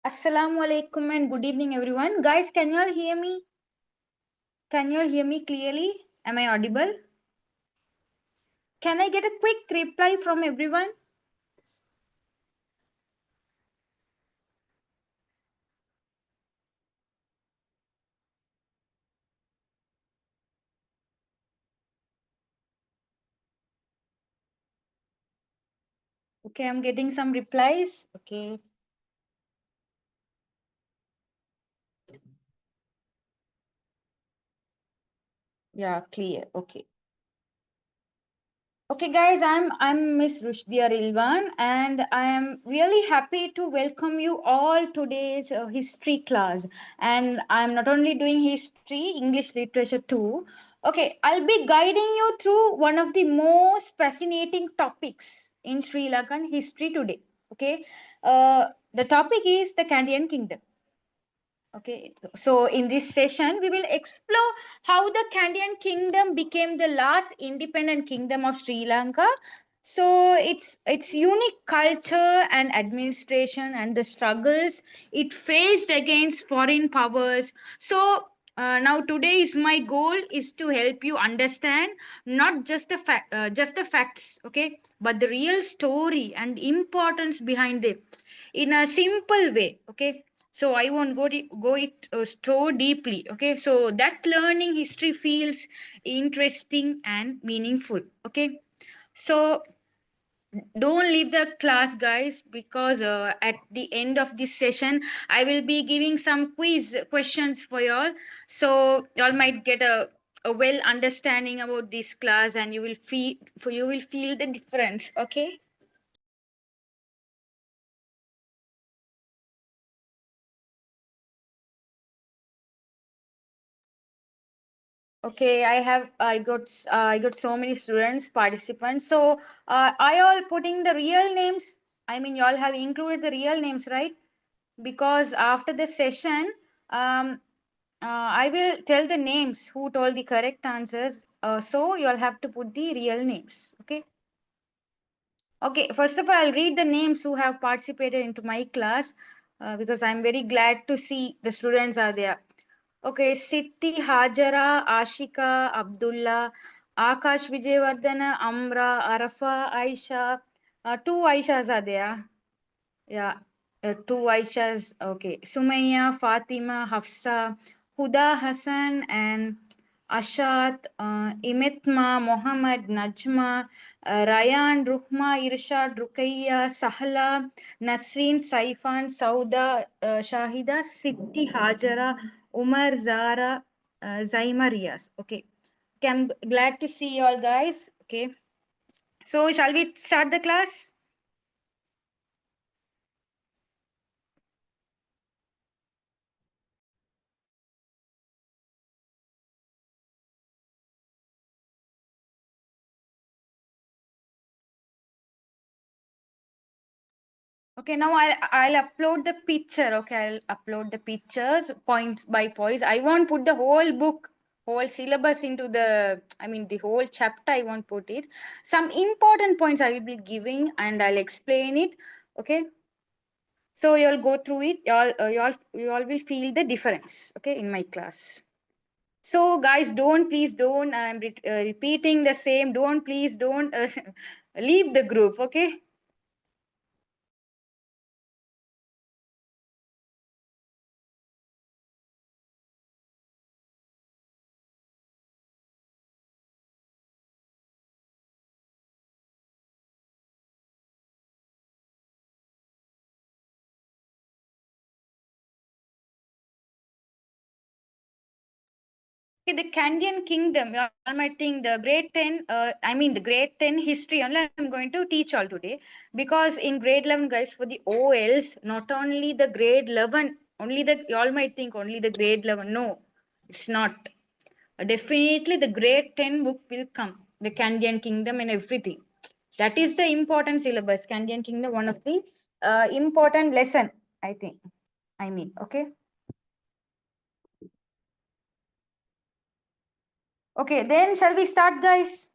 Assalamu alaikum and good evening, everyone. Guys, can you all hear me? Can you all hear me clearly? Am I audible? Can I get a quick reply from everyone? Okay, I'm getting some replies. Okay, yeah, clear. Okay. Okay, guys, I'm Miss Rushdhiya Rilwan, and I am really happy to welcome you all today's history class. And I'm not only doing history, English literature too. Okay, I'll be guiding you through one of the most fascinating topics in Sri Lankan history today. Okay, the topic is the Kandyan Kingdom. Okay, so in this session, we will explore how the Kandyan kingdom became the last independent kingdom of Sri Lanka. So its unique culture and administration and the struggles it faced against foreign powers. So now today is my goal is to help you understand not just the facts, okay, but the real story and importance behind it in a simple way, okay. So I won't go it so deeply, okay, so that learning history feels interesting and meaningful, okay. So don't leave the class, guys, because at the end of this session I will be giving some quiz questions for y'all, so y'all might get a well understanding about this class and you will feel the difference, okay. Okay, I got so many students participants. So are you all putting the real names? I mean, you all have included the real names, right? Because after the session, I will tell the names who told the correct answers. So you all have to put the real names. Okay. Okay. First of all, I'll read the names who have participated into my class because I'm very glad to see the students are there. Okay, Sitti, Hajara, Ashika, Abdullah, Akash Vijayvardhana, Amra, Arafa, Aisha. Two Aishas are there. Yeah, two Aishas. Okay, Sumaya, Fatima, Hafsa, Huda Hassan, and Ashat, Imetma, Mohammed, Najma, Rayan, Ruhma, Irshad, Rukaiya, Sahla, Nasreen, Saifan, Sauda, Shahida, Sitti, Hajara, Umar, Zara, Zaima, Riyas. Okay. Okay, I'm glad to see you all, guys. Okay. So, shall we start the class? Okay, now I'll upload the picture. Okay, I'll upload the pictures points by points. I won't put the whole book, whole syllabus into the. I mean the whole chapter. I won't put it. Some important points I will be giving, and I'll explain it. Okay, so you'll go through it. You all will feel the difference. Okay, in my class. So guys, don't please don't. I'm repeating the same. Don't please don't leave the group. Okay. Okay, the Kandyan kingdom, you all might think the grade 10, the grade 10 history only I'm going to teach all today. Because in grade 11, guys, for the OLs, not only the grade 11, you all might think only the grade 11. No, it's not. Definitely the grade 10 book will come, the Kandyan kingdom and everything. That is the important syllabus, Kandyan kingdom, one of the important lesson, I think. Okay. Okay, then shall we start, guys?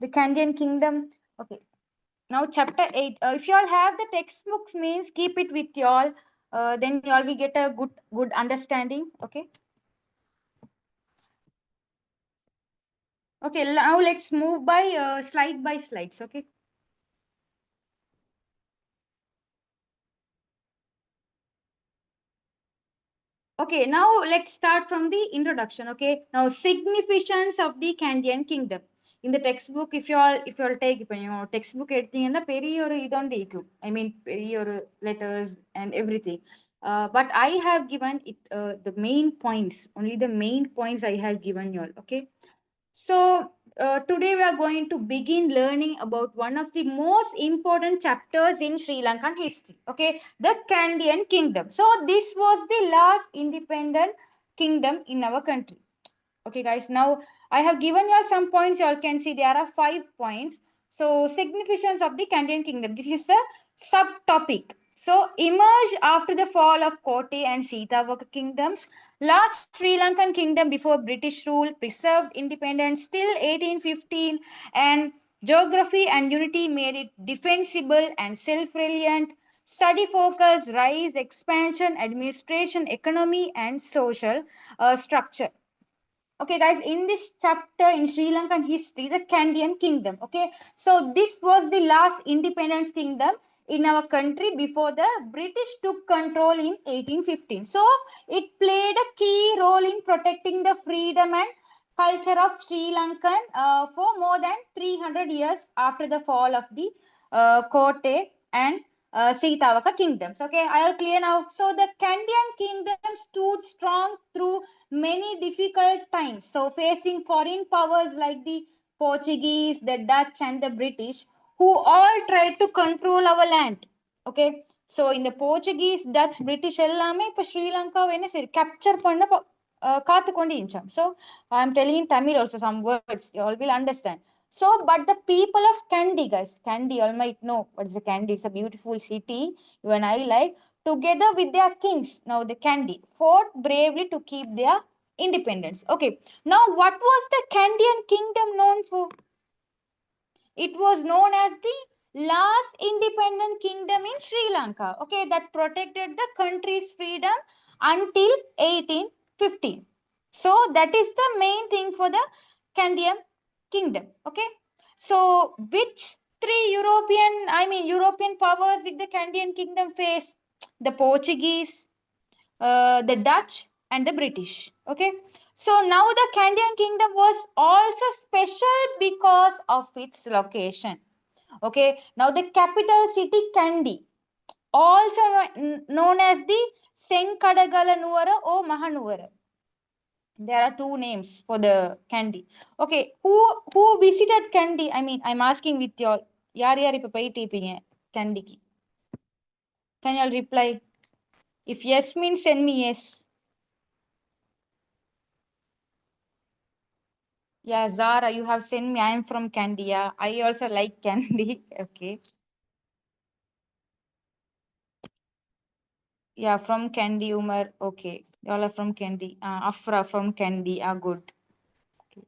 The Kandyan kingdom. Okay. Now chapter 8. If you all have the textbooks, means keep it with you all. Then you all will get a good understanding. Okay. Okay, now let's move by slides. Okay. Okay, now let's start from the introduction. Okay, now significance of the Kandyan kingdom. In the textbook, if you all take textbook எடுத்தீங்கன்னா பெரிய ஒரு இதோண்டு இருக்கும். I mean பெரிய ஒரு letters and everything. But I have given it the main points. Only the main points I have given you all. Okay. So, today we are going to begin learning about one of the most important chapters in Sri Lankan history. Okay, the Kandyan kingdom. So, this was the last independent kingdom in our country. Okay, guys, now I have given you some points. You all can see there are 5 points. So, significance of the Kandyan kingdom. This is a subtopic. So, emerged after the fall of Kotte and Sitavaka kingdoms, last Sri Lankan kingdom before British rule, preserved independence till 1815, and geography and unity made it defensible and self-reliant. Study focus, rise, expansion, administration, economy, and social structure. Okay, guys, in this chapter in Sri Lankan history, the Kandyan kingdom. Okay, so this was the last independence kingdom in our country before the British took control in 1815. So it played a key role in protecting the freedom and culture of Sri Lankan for more than 300 years after the fall of the Kotte and Sitavaka kingdoms. Okay, I'll clear now. So the Kandyan kingdom stood strong through many difficult times. So facing foreign powers like the Portuguese, the Dutch, and the British, who all tried to control our land. Okay. So in the Portuguese, Dutch, British எல்லாமே இப்ப ஸ்ரீலங்காவை என்ன சரி capture பண்ண காத்து கொண்டு இருந்துச்சாம். So I am telling in Tamil also some words you all will understand. So but the people of Kandy, guys, Kandy, you all might know what is the Kandy. It's a beautiful city you and I like, together with their kings, now the Kandy, fought bravely to keep their independence. Okay, now what was the Kandyan kingdom known for? It was known as the last independent kingdom in Sri Lanka, okay, that protected the country's freedom until 1815. So that is the main thing for the Kandyan kingdom, okay. So which European powers did the Kandyan kingdom face? The Portuguese, the Dutch, and the British. Okay. So now the Kandyan kingdom was also special because of its location. Okay. Now the capital city Kandy, also known as the Senkadagala Nuwara or Mahanuwara. There are two names for the Kandy. Okay. Who visited Kandy? I'm asking with you all. Yaar yaar ipa poyiட்டு இருப்பீங்க Kandy? Can you all reply? If yes means send me yes. Yeah, Zara, you have sent me. I am from Kandyan. I also like candy. Okay. Yeah, from Candy, Umar. Okay. Y'all are from Candy. Afra from Candy. Ah, good. Okay.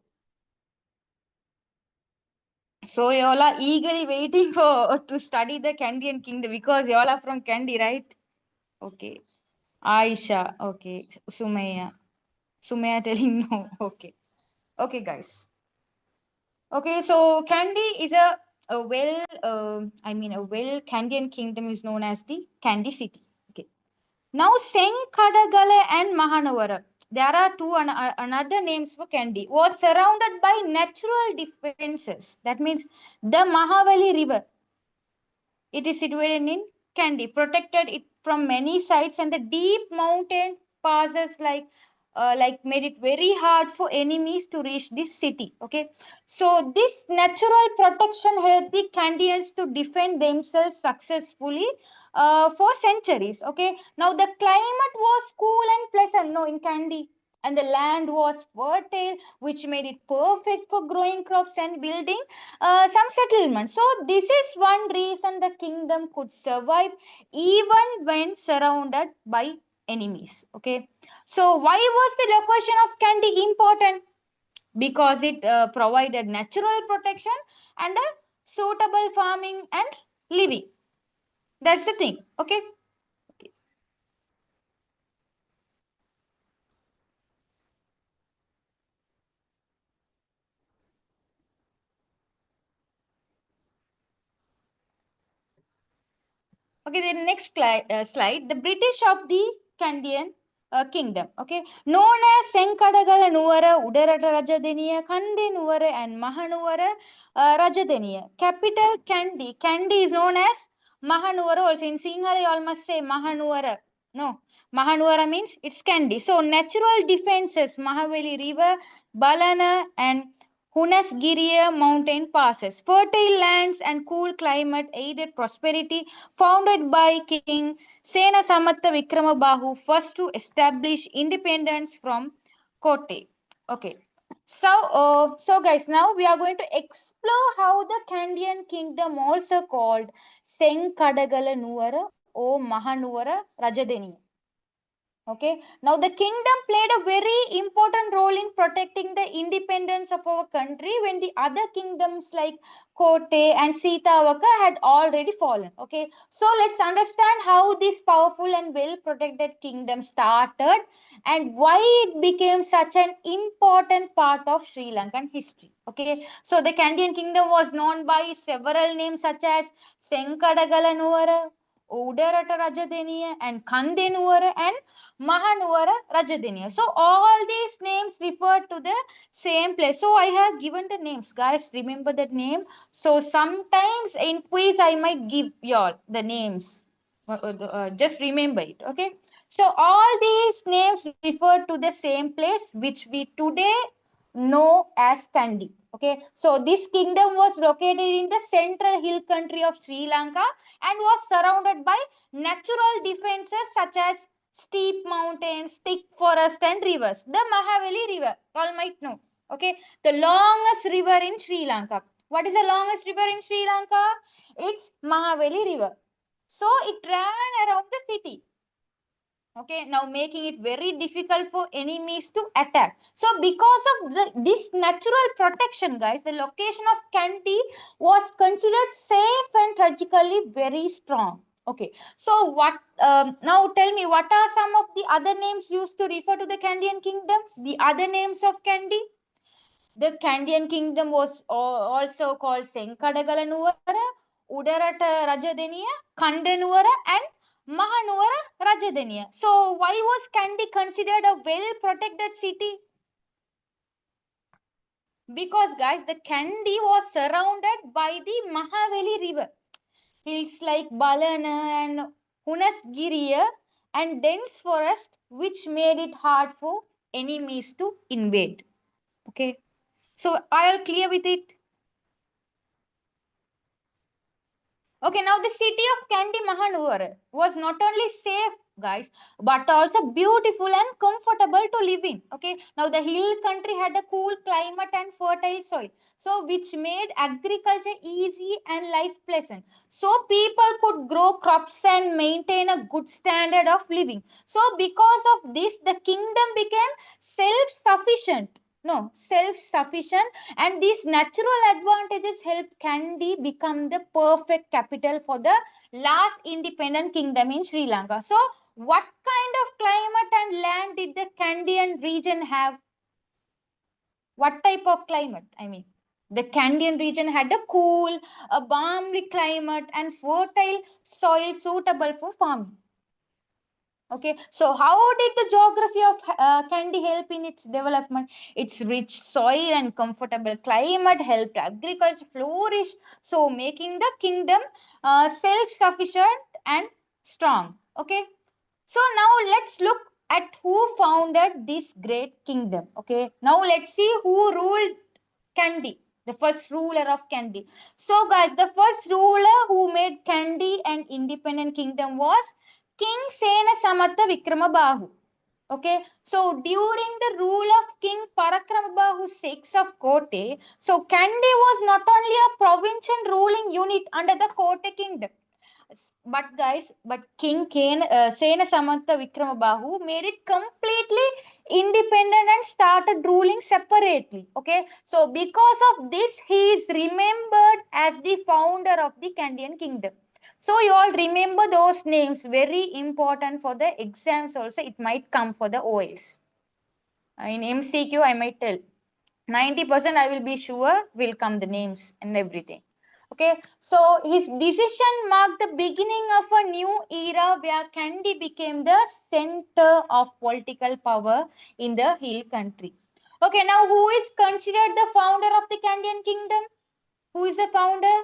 So y'all are eagerly waiting for to study the Kandyan kingdom because y'all are from Candy, right? Okay. Aisha. Okay. Sumaya. Sumaya telling no. Okay. Okay, guys. Okay, so Kandy is a well Kandyan kingdom is known as the Kandy city. Okay. Now Senkadagale and Mahanavara, there are another names for Kandy, was surrounded by natural defenses. That means the Mahavali river. It is situated in Kandy, protected it from many sides, and the deep mountain passes like made it very hard for enemies to reach this city. Okay, so this natural protection helped the Kandians to defend themselves successfully for centuries. Okay, now the climate was cool and pleasant. No, in Kandy, and the land was fertile, which made it perfect for growing crops and building some settlements. So this is one reason the kingdom could survive even when surrounded by enemies. Okay. So why was the location of Kandy important? Because it provided natural protection and a suitable farming and living. That's the thing. Okay. Okay, the next slide. The British of the Kandyan kingdom. Okay, known as Senkadagala Nuara, Udarata Rajadeniya, Kande Nuara, and Mahanuara Rajadeniya. Capital Kandy. Kandy is known as Mahanuara. Also in Sinhala, you all must say Mahanuara. No, Mahanuara means it's Kandy. So natural defenses: Mahaveli River, Balana, and Hunasgiriya mountain passes. Fertile lands and cool climate aided prosperity, founded by King Sena Samatta Vikramabahu, first to establish independence from Kotte. Okay. So guys, now we are going to explore how the Kandyan kingdom, also called Senkadagala Nuara or Mahanuara Rajadeni. Okay, now the kingdom played a very important role in protecting the independence of our country when the other kingdoms like Kotte and Sitavaka had already fallen. Okay, so let's understand how this powerful and well protected kingdom started and why it became such an important part of Sri Lankan history. Okay, so the Kandyan kingdom was known by several names such as Senkadagala Udarata Rajadeniya, and Kandenuara, and Mahanuara Rajadeniya. So all these names refer to the same place. So I have given the names, guys. Remember that name. So sometimes in quiz I might give y'all the names. Just remember it. Okay. So all these names refer to the same place which we today know as Kandy. Okay. So this kingdom was located in the central hill country of Sri Lanka and was surrounded by natural defenses such as steep mountains, thick forest, and rivers. The Mahaveli River, all might know. Okay, the longest river in Sri Lanka. What is the longest river in Sri Lanka? It's Mahaveli River. So it ran around the city. Okay, now making it very difficult for enemies to attack. So because of this natural protection, guys, the location of Kandy was considered safe and tragically very strong. Okay, so what now tell me, what are some of the other names used to refer to the Kandyan kingdoms? The other names of Kandy? The Kandyan kingdom was also called Senkadagalanuvara, Udarata Rajadeniya, Kandanuara, and Mahanuara Rajadeniya. So why was Kandy considered a well protected city? Because guys, the Kandy was surrounded by the Mahaveli river. Hills like Balana and Hunasgiriya and dense forest which made it hard for enemies to invade. Okay. So are you clear with it? Okay, now the city of Kandy Mahanur was not only safe, guys, but also beautiful and comfortable to live in. Okay, now the hill country had a cool climate and fertile soil, so which made agriculture easy and life pleasant. So people could grow crops and maintain a good standard of living. So because of this, the kingdom became self-sufficient. No, self-sufficient, and these natural advantages helped Kandy become the perfect capital for the last independent kingdom in Sri Lanka. So, what kind of climate and land did the Kandyan region have? What type of climate? I mean, the Kandyan region had a cool, a balmy climate and fertile soil suitable for farming. Okay, so how did the geography of Kandy help in its development? Its rich soil and comfortable climate helped agriculture flourish, so making the kingdom self-sufficient and strong. Okay, so now let's look at who founded this great kingdom. Okay, now let's see who ruled Kandy, the first ruler of Kandy. So, guys, the first ruler who made Kandy an independent kingdom was King Sena Samatta Vikramabahu. Okay, so during the rule of King Parakramabahu VI of Kotte, so Kandy was not only a provincial ruling unit under the Kotte kingdom, but King Sena Samantha Vikramabahu made it completely independent and started ruling separately. Okay, so because of this, he is remembered as the founder of the Kandyan kingdom. So you all remember those names, very important for the exams also. It might come for the OS. In MCQ, I might tell 90% I will be sure will come the names and everything. Okay, so his decision marked the beginning of a new era where Kandy became the center of political power in the hill country. Okay, now who is considered the founder of the Kandyan kingdom? Who is the founder?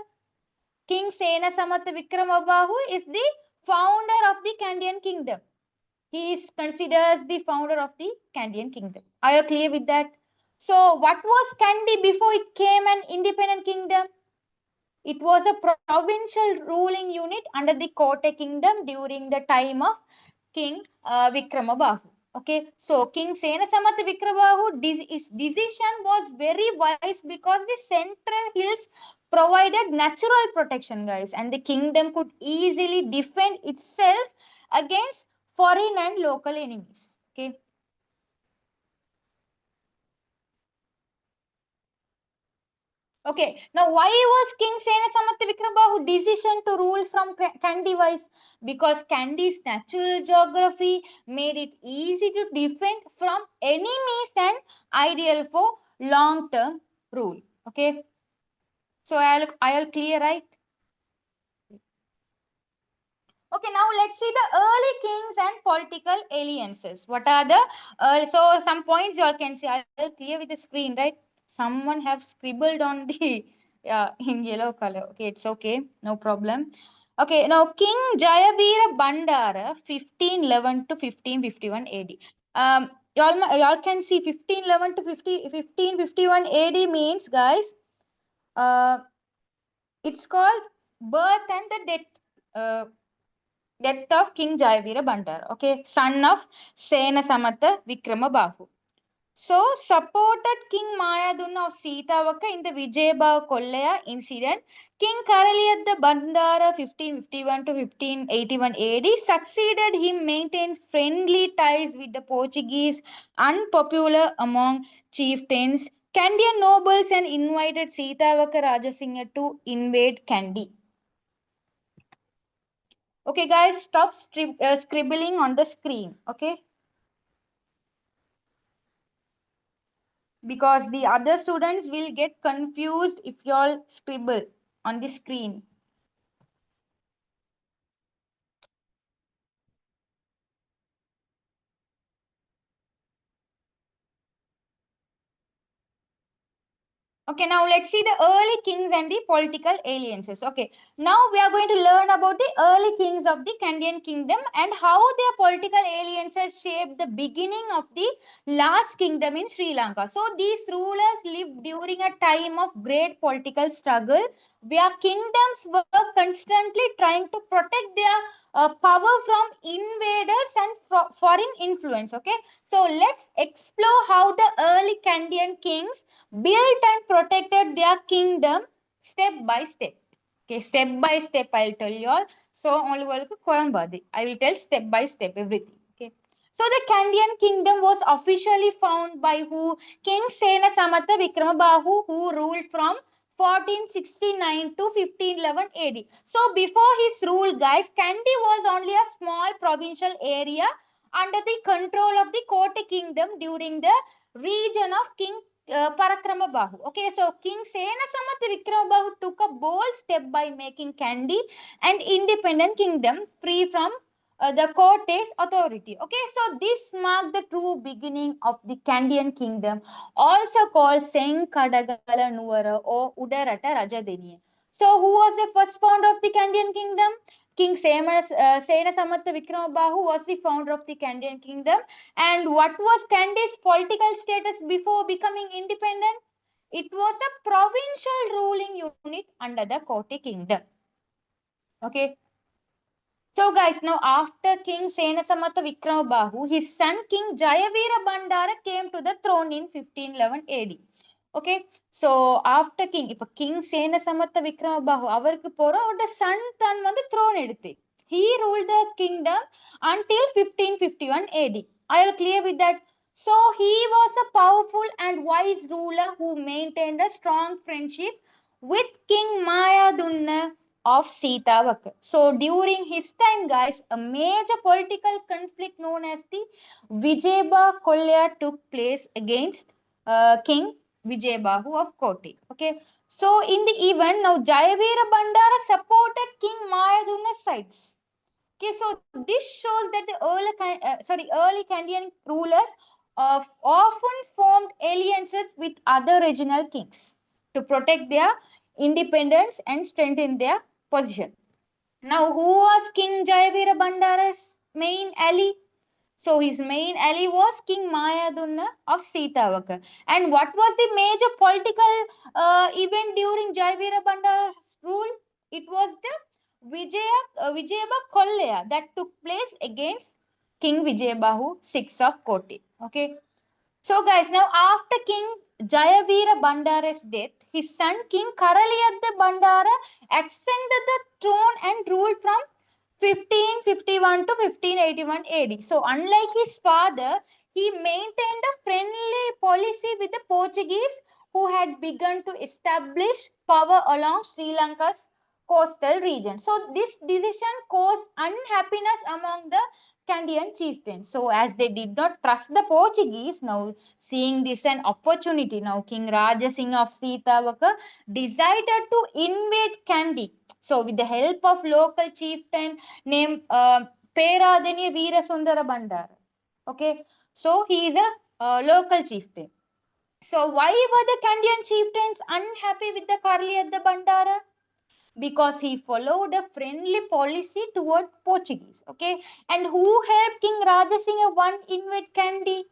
King Sena Samatha Vikramabahu is the founder of the Kandyan kingdom. He is considered the founder of the Kandyan kingdom. Are you clear with that? So, what was Kandy before it came an independent kingdom? It was a provincial ruling unit under the Kotte kingdom during the time of King Vikramabahu. Okay, so King Senasamatha Vikramabahu, his decision was very wise because the central hills provided natural protection, guys, and the kingdom could easily defend itself against foreign and local enemies. Okay. Okay, now why was King Senasamatha Vikramabahu decision to rule from Kandy wise? Because Kandy's natural geography made it easy to defend from enemies and ideal for long-term rule. Okay, so I'll clear, right? Okay, now let's see the early kings and political alliances. What are the so some points you all can see. I'll clear with the screen, right? Someone have scribbled on the in yellow color. Okay, it's okay, no problem. Okay, now King Jayavira Bandara, 1511 to 1551 AD. Y'all can see 1511 to 1551 AD means, guys, uh, it's called birth and the death. Death of King Jayavira Bandara, okay, son of Sena Samatha Vikramabahu. So, supported King Mayadunna of Sitavaka in the Vijayabhav Kollaya incident. King Karaliyadda Bandara 1551 to 1581 AD succeeded him maintain friendly ties with the Portuguese, unpopular among chieftains, Kandyan nobles, and invited Sitavaka Rajasingha to invade Kandy. Okay, guys, stop scribbling on the screen. Okay, because the other students will get confused if you all scribble on the screen. Okay, now let's see the early kings and the political alliances. Okay, now we are going to learn about the early kings of the Kandyan kingdom and how their political alliances shaped the beginning of the last kingdom in Sri Lanka. So these rulers lived during a time of great political struggle where kingdoms were constantly trying to protect their power from invaders and foreign influence. Okay, so let's explore how the early Kandyan kings built and protected their kingdom step by step. Okay, step by step I'll tell you all. So only I will tell step by step everything. Okay. So the Kandyan kingdom was officially founded by who? King Sena Samatha Vikramabahu, who ruled from 1469 to 1511 AD. So before his rule, guys, Kandy was only a small provincial area under the control of the Kotte kingdom during the region of King Parakramabahu. Okay, so King Senasamatha Vikramabahu took a bold step by making Kandy an independent kingdom free from the Kotte's authority. Okay, so this marked the true beginning of the Kandyan kingdom, also called Seng Kadagala Nuvara or Udarata Rajadeniya. So, who was the first founder of the Kandyan kingdom? King Sena Samatha Vikramabahu was the founder of the Kandyan kingdom. And what was Kandy's political status before becoming independent? It was a provincial ruling unit under the Kotte kingdom. Okay. So guys, now after King Senasamatha Vikramabahu, his son King Jayavira Bandara came to the throne in 1511 AD. Okay, so after King, இப்போ King Senasamatha Vikramabahu, அவருக்கு போற அவரோட son தான் வந்து throne எடுத்து. He ruled the kingdom until 1551 AD. Are you clear with that? So he was a powerful and wise ruler who maintained a strong friendship with King Mayadunna of Sitavaka. So during his time, guys, a major political conflict known as the Vijayaba Kolya took place against King Vijayabahu of Koti. Okay. So in the event, now Jayavira Bandara supported King Mayaduna's sides. Okay, so this shows that the early Kandyan rulers often formed alliances with other regional kings to protect their independence and strengthen their position. Now, who was King Jayavira Bandara's main ally? So his main ally was King Mayadunna of Sitavaka. And what was the major political event during Jayavira Bandara's rule? It was the Vijayaba Kollaya that took place against King Vijayabahu 6 of Koti. Okay. So guys, now after King Jayavira Bandara's death, his son King Karaliyadda Bandara ascended the throne and ruled from 1551 to 1581 AD. So unlike his father, he maintained a friendly policy with the Portuguese who had begun to establish power along Sri Lanka's coastal region. So this decision caused unhappiness among the Kandyan chieftains. So as they did not trust the Portuguese, now seeing this an opportunity, now King Rajasingh of Sitavaka decided to invade Kandy. So with the help of local chieftain named Peradeniya Veerasundara Bandara. Okay, so he is a local chieftain. So why were the Kandyan chieftains unhappy with the Karli at the Bandara? Because he followed a friendly policy toward Portuguese. Okay, and who helped King Rajasingha one invade Kandy?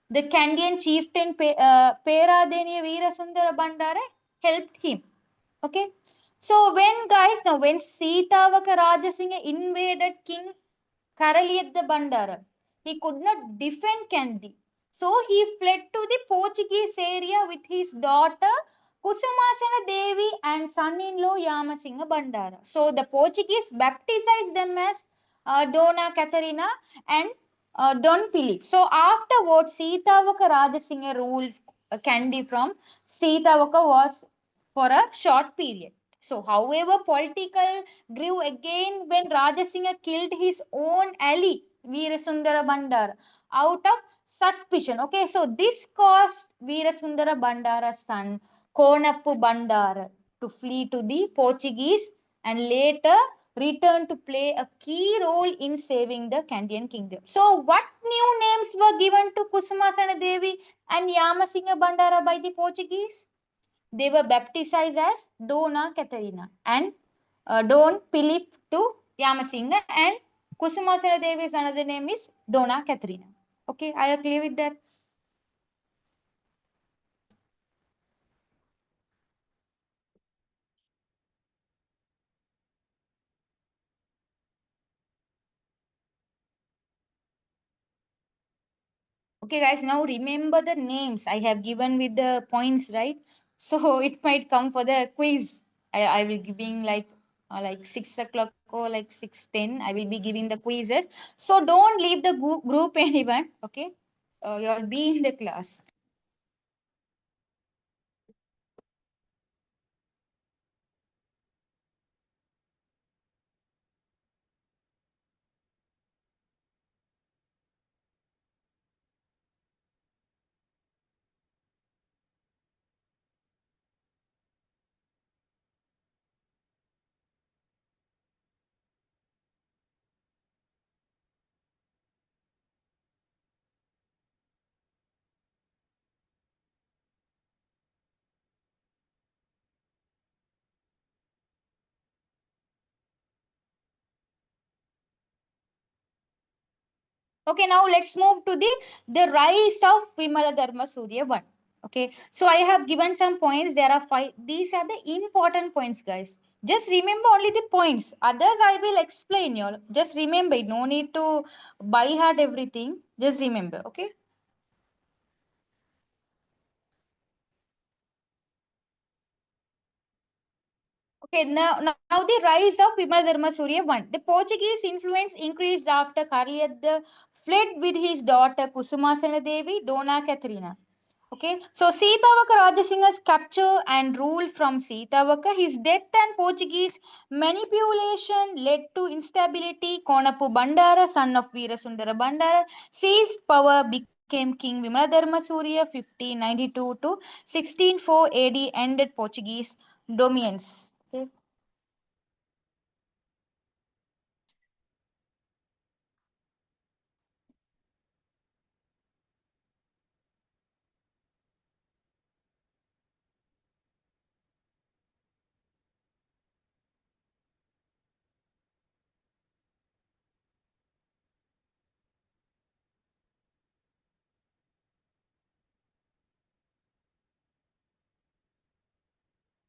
The Kandyan chieftain Peradeniya Veerasundara Bandara helped him. Okay. So when Sitavaka Rajasingha invaded King Karaliyadda Bandara, he could not defend Kandy. So he fled to the Portuguese area with his daughter Kusumasana Devi and son-in-law Yamasingha Bandara. So the Portuguese baptized them as Dona Catarina and Don Philip. So afterwards, Sitavaka Rajasingha ruled Kandy from Sitavaka was for a short period. So, however, political grew again when Rajasingha killed his own ally, Veerasundara Bandara, out of suspicion. Okay, so this caused Veerasundara Bandara's son, Konappu Bandara, to flee to the Portuguese and later return to play a key role in saving the Kandyan kingdom. So, what new names were given to Kusumasana Devi and Yamasingha Bandara by the Portuguese? They were baptized as Dona Catarina and Don Philip to Yamasingha and Kusumasara Devi's another name is Dona Catarina. Okay, are you clear with that? Okay, guys, now remember the names I have given with the points, right? So it might come for the quiz. I will be giving like 6 o'clock or like 6:10. I will be giving the quizzes. So don't leave the group anyone. Okay, you'll be in the class. Okay, now let's move to the rise of Vimala Dharma Surya 1. Okay, so I have given some points. There are five. These are the important points, guys. Just remember only the points. Others I will explain you all. Just remember, no need to by heart everything. Just remember, okay? Okay, now the rise of Vimala Dharma Surya 1. The Portuguese influence increased after Karliyadda fled with his daughter Kusumasana Devi, Dona Katrina. Okay, so Sitavaka Rajasingha's capture and rule from Sitavaka, his death and Portuguese manipulation led to instability. Konapu Bandara, son of Veerasundara Bandara, seized power, becoming became King Vimaladharma Surya 1592 to 1604 AD, ended Portuguese dominions. Okay.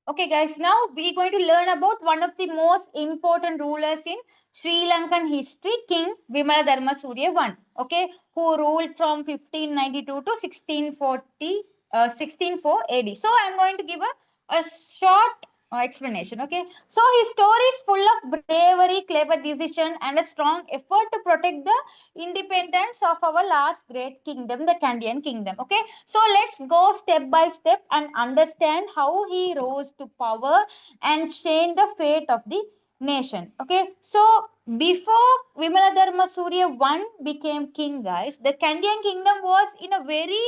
Okay, guys, now we're going to learn about one of the most important rulers in Sri Lankan history, King Vimaladharma Surya I, okay, who ruled from 1592 to 1640, 1604 AD. So I'm going to give a short explanation, okay. So his story is full of bravery, clever decision, and a strong effort to protect the independence of our last great kingdom, the Kandyan kingdom, okay. So let's go step by step and understand how he rose to power and changed the fate of the nation. Okay, so before Vimaladharma Surya I became king, guys, the Kandyan kingdom was in a very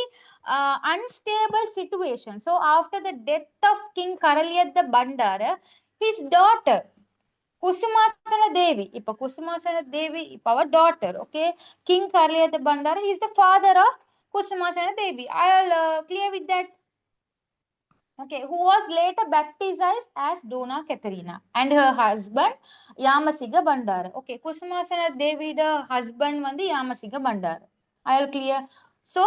unstable situation. So after the death of King Karaliyad the Bandara, his daughter Kusumasana Devi, Ipa Kusumasana Devi, Ipa our daughter, okay, King Karaliyad the Bandara, he is the father of Kusumasana Devi. I'll clear with that. Okay, who was later baptized as Dona Katerina, and her husband Yamasiga Bandara. Okay, Kusumasana Devi, the husband was the Yamasiga Bandara. I will clear. So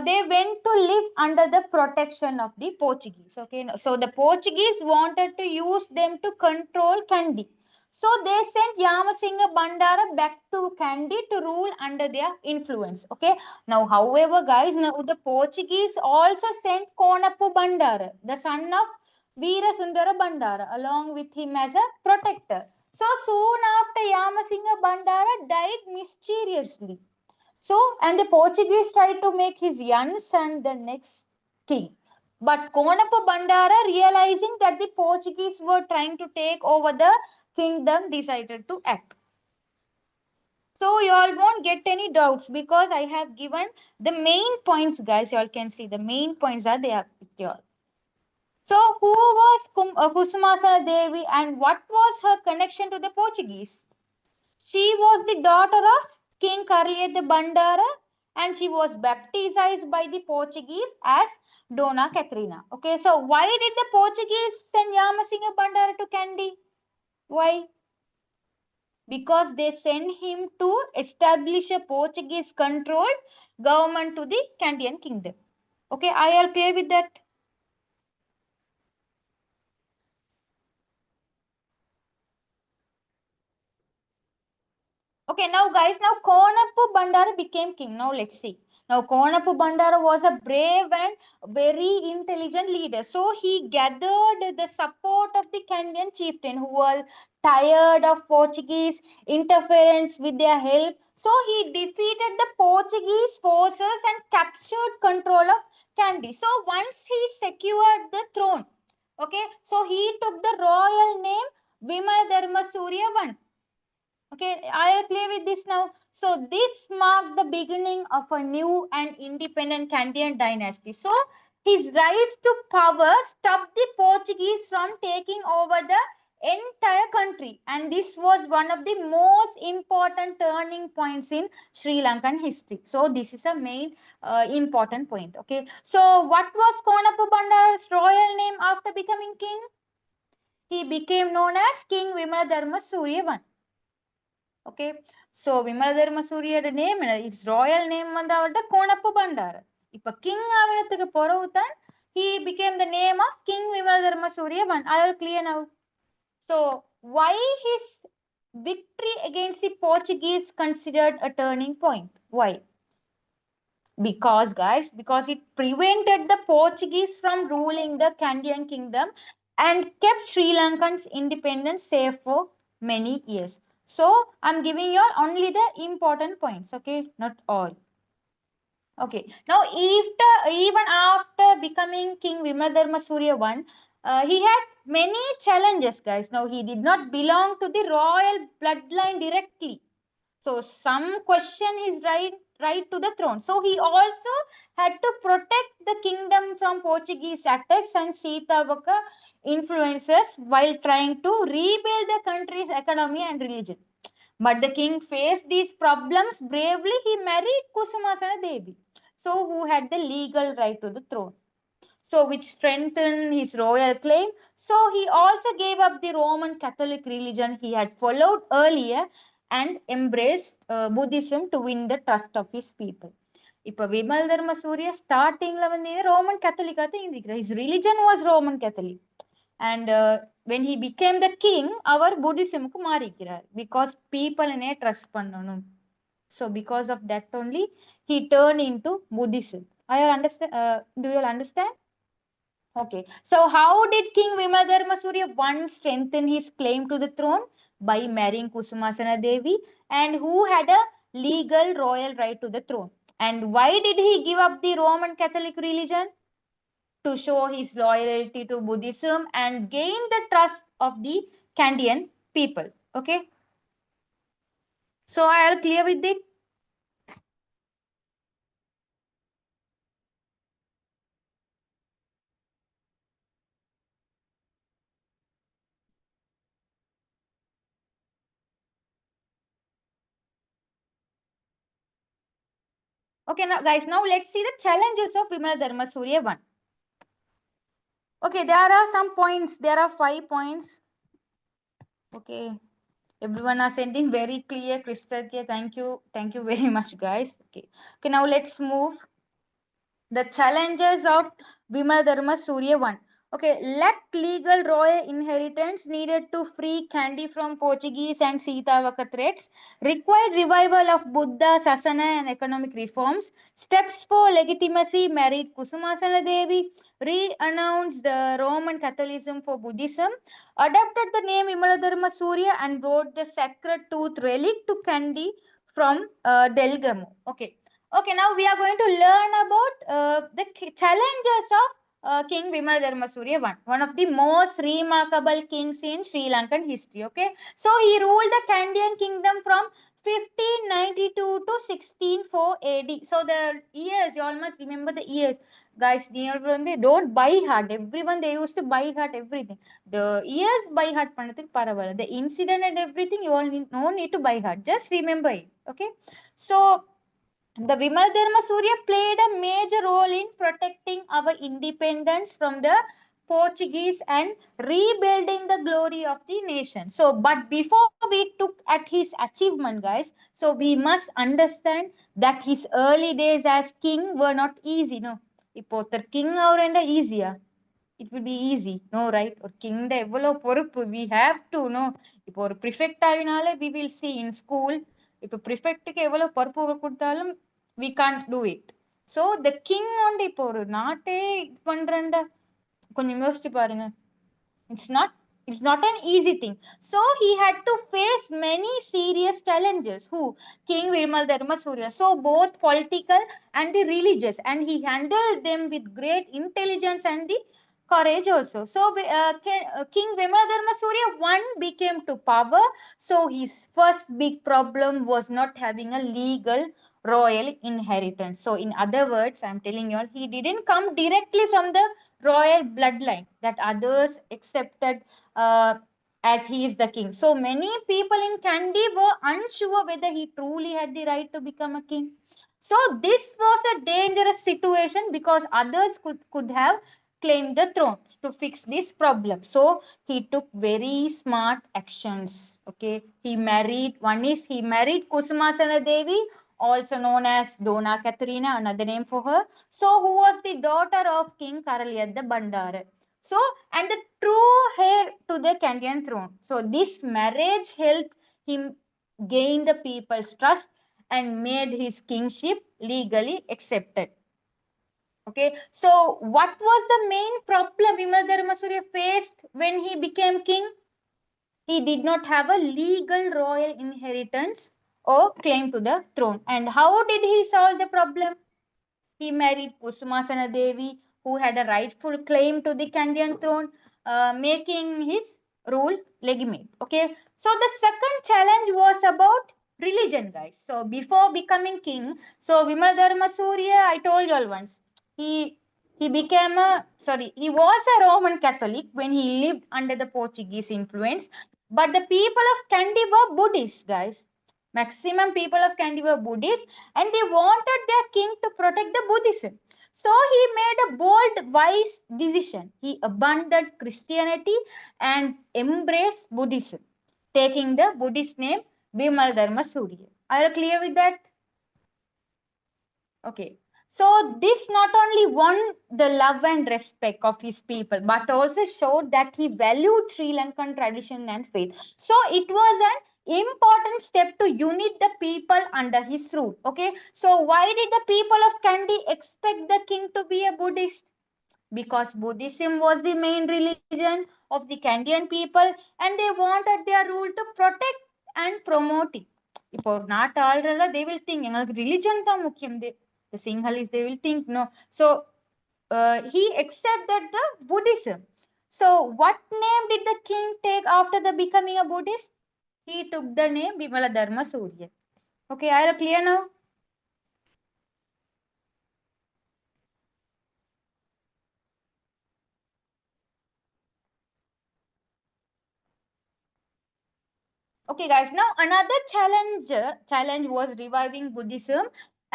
they went to live under the protection of the Portuguese. Okay, so the Portuguese wanted to use them to control Kandy. So they sent Yamasinga Bandara back to Kandy to rule under their influence. Okay. Now, however, guys, now the Portuguese also sent Konapu Bandara, the son of Veera Sundara Bandara, along with him as a protector. So soon after, Yamasinga Bandara died mysteriously. So, and the Portuguese tried to make his young son the next king. But Konapu Bandara, realizing that the Portuguese were trying to take over the kingdom, decided to act. So you all won't get any doubts because I have given the main points, guys. You all can see the main points are there with you all. So who was Kusumasana Devi and what was her connection to the Portuguese? She was the daughter of King Karliya the Bandara and she was baptized by the Portuguese as Dona Catarina. Okay, so why did the Portuguese send Yamasinga Bandara to Kandy? Why? Because they sent him to establish a Portuguese controlled government to the Kandyan kingdom. Okay, I am clear with that. Okay, now guys, now Konapu Bandara became king. Now let's see. Now Konapu Bandara was a brave and very intelligent leader. So he gathered the support of the Kandyan chieftain who was tired of Portuguese interference with their help. So he defeated the Portuguese forces and captured control of Kandy. So once he secured the throne, okay, so he took the royal name Vimaladharma Surya I. Okay, I am clear with this now. So this marked the beginning of a new and independent Kandyan dynasty. So his rise to power stopped the Portuguese from taking over the entire country, and this was one of the most important turning points in Sri Lankan history. So this is a main important point. Okay, so what was Konapu Bandara's royal name after becoming king? He became known as King Vimaladharma Surya I. Okay, so Vimaladharma Surya name its royal name வந்து அவர்ட கோணப்பு பண்டார. இப்ப king ஆவணத்துக்கு பொறவுதான் he became the name of King Vimaladharma Surya I. I will clear now. So why his victory against the Portuguese considered a turning point? Why? Because guys, because it prevented the Portuguese from ruling the Kandyan kingdom and kept Sri Lankan's independence safe for many years. So I'm giving you all only the important points, okay, not all. Okay, now even after becoming King Vimaladharma Surya I, he had many challenges, guys. Now he did not belong to the royal bloodline directly. So some question is right right to the throne. So he also had to protect the kingdom from Portuguese attacks and Sitavaka influences while trying to rebuild the country's economy and religion. But the king faced these problems bravely. He married Kusumasana Devi, so who had the legal right to the throne. So which strengthened his royal claim. So he also gave up the Roman Catholic religion he had followed earlier and embraced Buddhism to win the trust of his people. இப்போ விமல் தர்ம சூரிய ஸ்டார்டிங்ல வந்து Roman கேத்தலிக்கா தான் இருந்திருக்கிறார். His religion was Roman Catholic. And when he became the king, our புத்திசம்க்கு மாறிக்கிறார். Because people trust பண்ணணும். So because of that only, he turned into Buddhism. I understand. Do you all understand? Okay. So how did King Vimaladharma Surya once strengthen his claim to the throne? By marrying Kusumasana Devi, and who had a legal royal right to the throne. And why did he give up the Roman Catholic religion? To show his loyalty to Buddhism and gain the trust of the Kandyan people. Okay. So I are clear with it? Okay, now guys, now let's see the challenges of Vimaladharma Surya 1. Okay, there are some points. There are 5 points. Okay, everyone are sending very clear, crystal clear. Thank you very much, guys. Okay. Now let's move the challenges of Vimaladharma Surya 1. Okay, lacked legal royal inheritance, needed to free Kandy from Portuguese and Sitavaka threats, required revival of Buddha, Sasana and economic reforms, steps for legitimacy, married Kusumasana Devi, re-announced Roman Catholicism for Buddhism, adopted the name Vimaladharma Surya and brought the sacred tooth relic to Kandy from Delgamo. Okay, now we are going to learn about the challenges of King Vimaladharma Surya I, one of the most remarkable kings in Sri Lankan history. Okay, so he ruled the Kandyan kingdom from 1592 to 1604 AD. So the years, you all must remember the years. Guys, don't by heart. Everyone, they used to by heart everything. The years by heart panathik paravala. The incident and everything, you all no need to by heart. Just remember it. Okay, so the Vimaladharma Surya played a major role in protecting our independence from the Portuguese and rebuilding the glory of the nation. So, but before we took at his achievement, guys, so we must understand that his early days as king were not easy. No, இப்போ ஒருத்தர் king ஆகுறேன்டா ஈஸியா? It will be easy, no, right? Or king da evlo பொறுப்பு, we have to know. இப்போ ஒரு prefect ஆகினாலே we will see in school. இப்போ prefectக்கு எவ்வளவு பொறுப்பு கொடுத்தாலும் we can't do it. So the king வந்து இப்போ ஒரு நாட்டே பண்றேன்டா, கொஞ்சம் யோசிச்சு பாருங்க. It's not it's not an easy thing. So he had to face many serious challenges. Who? King Vimaladharma Surya. So both political and the religious, and he handled them with great intelligence and the courage also. So King Vimaladharma Surya one became to power. So his first big problem was not having a legal royal inheritance. So in other words, I'm telling you all, he didn't come directly from the royal bloodline that others accepted as he is the king. So many people in Kandy were unsure whether he truly had the right to become a king. So this was a dangerous situation because others could have claimed the throne. To fix this problem, so he took very smart actions. Okay, he married Kusumasana Devi, also known as Dona Katharina, another name for her. So who was the daughter of King Karaliyadda Bandara. So, and the true heir to the Kandyan throne. So this marriage helped him gain the people's trust and made his kingship legally accepted. Okay, so what was the main problem Vimaladharma Surya faced when he became king? He did not have a legal royal inheritance or claim to the throne. And how did he solve the problem? He married Kusumasana Devi, who had a rightful claim to the Kandyan throne, making his rule legitimate. Okay, so the second challenge was about religion, guys. So before becoming king, so Vimaladharma Surya, I told you all once, he he became a sorry, he was a Roman Catholic when he lived under the Portuguese influence. But the people of Kandy were Buddhists, guys. Maximum people of Kandy were Buddhists, and they wanted their king to protect the Buddhism. So he made a bold, wise decision. He abandoned Christianity and embraced Buddhism, taking the Buddhist name Vimal Dharma Surya. Are you clear with that? Okay. So this not only won the love and respect of his people, but also showed that he valued Sri Lankan tradition and faith. So it was an important step to unite the people under his rule. Okay. So why did the people of Kandy expect the king to be a Buddhist? Because Buddhism was the main religion of the Kandyan people, and they wanted their rule to protect and promote it. இப்போ நாட்டு ஆள்றல they will think எங்களுக்கு religion தான் முக்கியம். The Sinhalese they will think no. So he accepted the Buddhism. So what name did the king take after the becoming a Buddhist? He took the name Vimala Dharma Surya. Okay, are you clear now? Okay, guys. Now another challenge was reviving Buddhism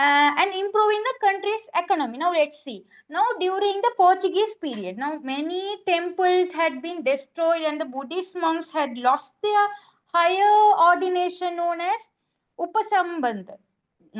and improving the country's economy. Now let's see. Now during the Portuguese period, now many temples had been destroyed and the Buddhist monks had lost their higher ordination known as Upasambandha.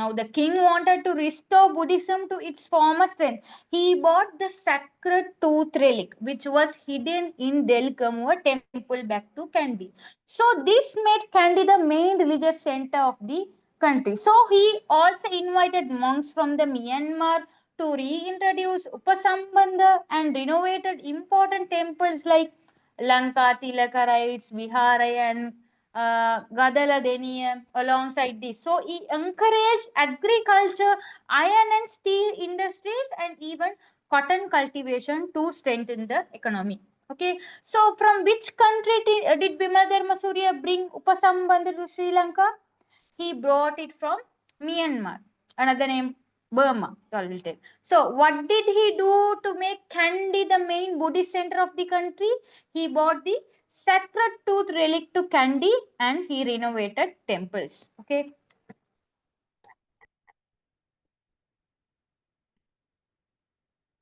Now the king wanted to restore Buddhism to its former strength. He bought the sacred tooth relic, which was hidden in Delgamur temple back to Kandy. So this made Kandy the main religious center of the country. So he also invited monks from the Myanmar to reintroduce Upasambandha and renovated important temples like Lanka, Tilakarites, Viharai, and Gadaladenium alongside this. So he encouraged agriculture, iron and steel industries, and even cotton cultivation to strengthen the economy. Okay, so from which country did Bimal Dharma Surya bring Upasambandha to Sri Lanka? He brought it from Myanmar, another name Burma. I will tell. So, what did he do to make Kandy the main Buddhist center of the country? He brought the sacred tooth relic to Kandy and he renovated temples. Okay.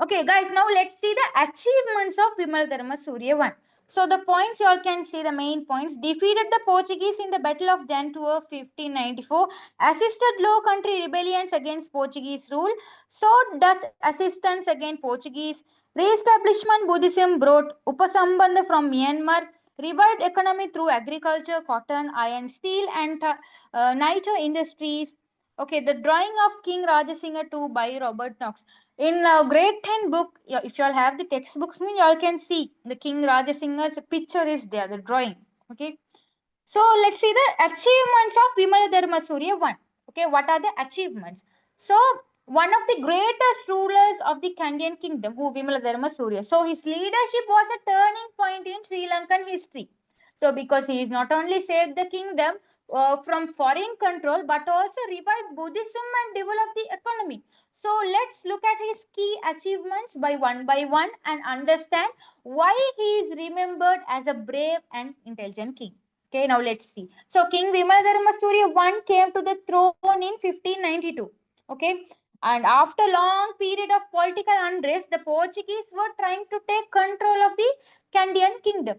Okay, guys, now let's see the achievements of Vimal Dharma Surya 1. So the points you all can see the main points. Defeated the Portuguese in the Battle of Jantua 1594. Assisted Low Country rebellions against Portuguese rule. Sought Dutch assistance against Portuguese. Re-establishment Buddhism brought Upasambandha from Myanmar. Revived economy through agriculture, cotton, iron, steel and nitro industries. Okay, the drawing of King Rajasingha II by Robert Knox. In grade 10 book, if you all have the textbooks, you all can see the King Rajasingha's picture is there, the drawing. Okay. So let's see the achievements of Vimala Dharma Surya 1. Okay, what are the achievements? So one of the greatest rulers of the Kandyan kingdom, who Vimala Dharma Surya. So his leadership was a turning point in Sri Lankan history. So because he is not only saved the kingdom from foreign control, but also revived Buddhism and developed the economy. So let's look at his key achievements by one and understand why he is remembered as a brave and intelligent king. Okay, now let's see. So King Vimaladharma Surya I came to the throne in 1592. Okay, and after long period of political unrest, the Portuguese were trying to take control of the Kandyan kingdom.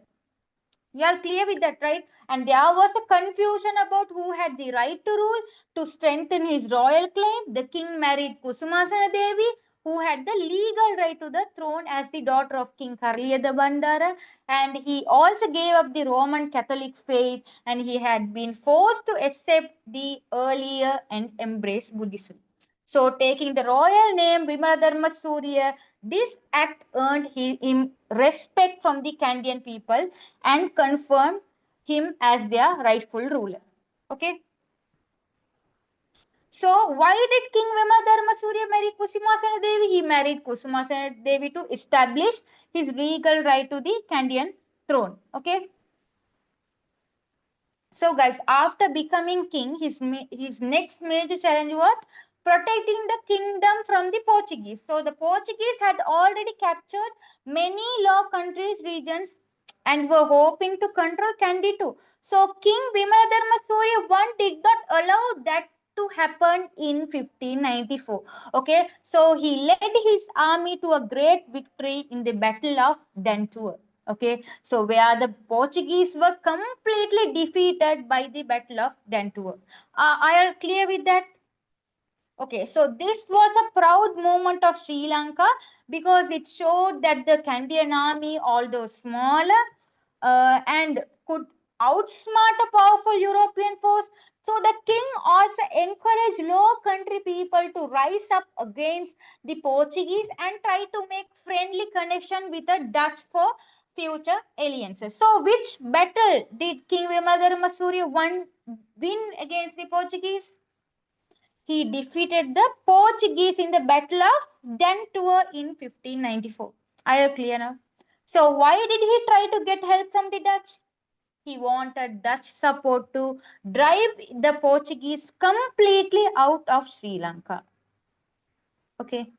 You are clear with that, right? And there was a confusion about who had the right to rule. To strengthen his royal claim, the king married Kusumasana Devi, who had the legal right to the throne as the daughter of King Karliya the Bandara. And he also gave up the Roman Catholic faith and he had been forced to accept the earlier and embrace Buddhism. So, taking the royal name Vimaladharma Surya, this act earned him respect from the Kandyan people and confirmed him as their rightful ruler. Okay. So, why did King Vimaladharma Surya marry Kusumasana Devi? He married Kusumasana Devi to establish his regal right to the Kandyan throne. Okay. So, guys, after becoming king, his next major challenge was protecting the kingdom from the Portuguese. So, the Portuguese had already captured many Low Countries regions and were hoping to control Kandy too. So, King Vimaladharma Surya I did not allow that to happen in 1594. Okay, so he led his army to a great victory in the Battle of Dantua. Okay, so where the Portuguese were completely defeated by the Battle of Dantua. Are you clear with that? Okay, so this was a proud moment of Sri Lanka because it showed that the Kandyan army, although smaller and could outsmart a powerful European force, so the king also encouraged low country people to rise up against the Portuguese and try to make friendly connection with the Dutch for future alliances. So, which battle did King Vimaladharma Surya win against the Portuguese? He defeated the Portuguese in the Battle of Dantua in 1594. Are you clear now? So, why did he try to get help from the Dutch? He wanted Dutch support to drive the Portuguese completely out of Sri Lanka. Okay.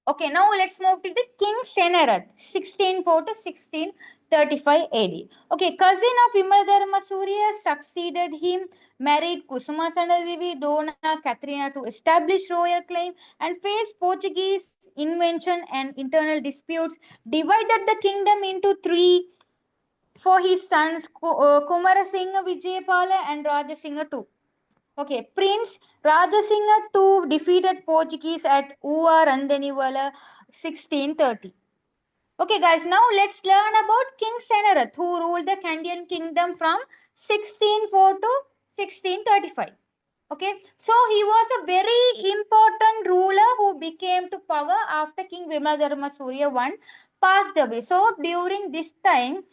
Okay, now let's move to the King Senarath, 1604 to 1635 AD. Okay, cousin of Vimaladharma Surya succeeded him, married Kusumasana Devi, Dona Katrina to establish royal claim, and faced Portuguese invention and internal disputes, divided the kingdom into three for his sons Kumarasinghe Vijayapala and Rajasinghe II. Okay, Prince Rajasinghe II defeated Portuguese at Uva Randaniwala 1630. Okay, guys, now let's learn about King Senarath, who ruled the Kandyan kingdom from 1604 to 1635. Okay, so he was a very important ruler who became to power after King Vimaladharma Surya I passed away. So during this time,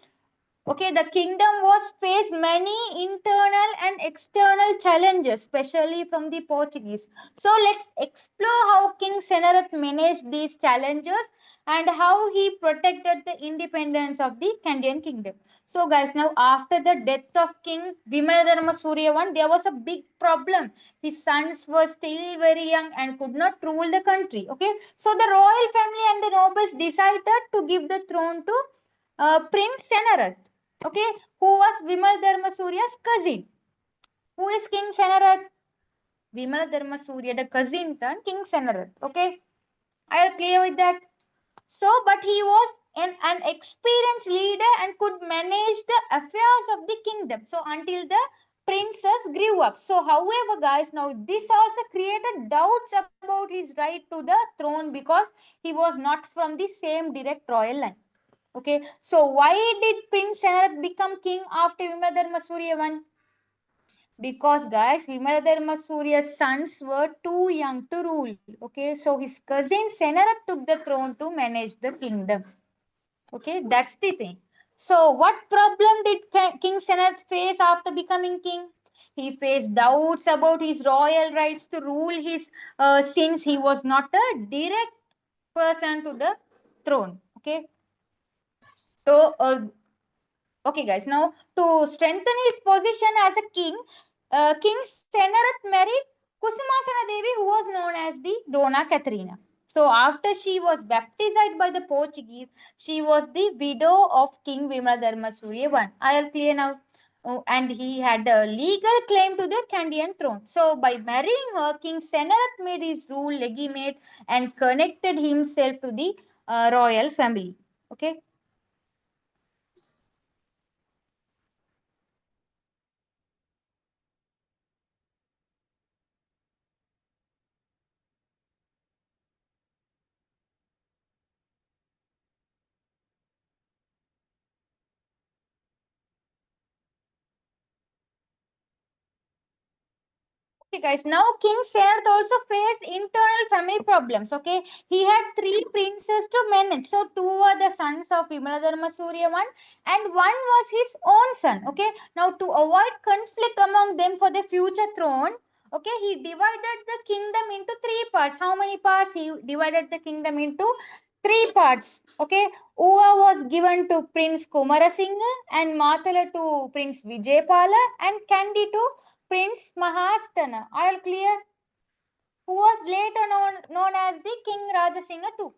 okay, the kingdom was faced many internal and external challenges, especially from the Portuguese. So let's explore how King Senarath managed these challenges and how he protected the independence of the Kandyan kingdom. So guys, now after the death of King Vimaladharma Surya I, there was a big problem. His sons were still very young and could not rule the country. Okay, so the royal family and the nobles decided to give the throne to Prince Senarath, okay, who was Vimal Dharma Surya's cousin. Who is King Senarath? Vimal Dharma Surya, the cousin turned King Senarath. Okay, are you clear with that? So, but he was an experienced leader and could manage the affairs of the kingdom. So, until the princess grew up. So, however, guys, now this also created doubts about his right to the throne because he was not from the same direct royal line. Okay, so why did Prince Senarath become king after Vimaladharma Surya I? Because guys, Vimaladharma Surya's sons were too young to rule. Okay, so his cousin Senarath took the throne to manage the kingdom. Okay, that's the thing. So what problem did King Senarath face after becoming king? He faced doubts about his royal rights to rule his since he was not a direct person to the throne. Okay, so okay, guys. Now, to strengthen his position as a king, King Senarath married Kusumasana Devi, who was known as the Dona Katrina. So, after she was baptized by the Portuguese, she was the widow of King Vimaladharma Surya I. Are you clear now? Oh, and he had a legal claim to the Kandyan throne. So, by marrying her, King Senarath made his rule legitimate and connected himself to the royal family. Okay. Okay, guys. Now King Sennath also faced internal family problems. Okay, he had three princes to manage. So two were the sons of Vimaladharma Surya one, and one was his own son. Okay, now to avoid conflict among them for the future throne, okay, he divided the kingdom into three parts. How many parts? He divided the kingdom into three parts. Okay, Uva was given to Prince Kumarasinghe and Matala to Prince Vijaypala and Kandy to Prince Mahastana. All clear? Who was later known as the King Rajasingha II.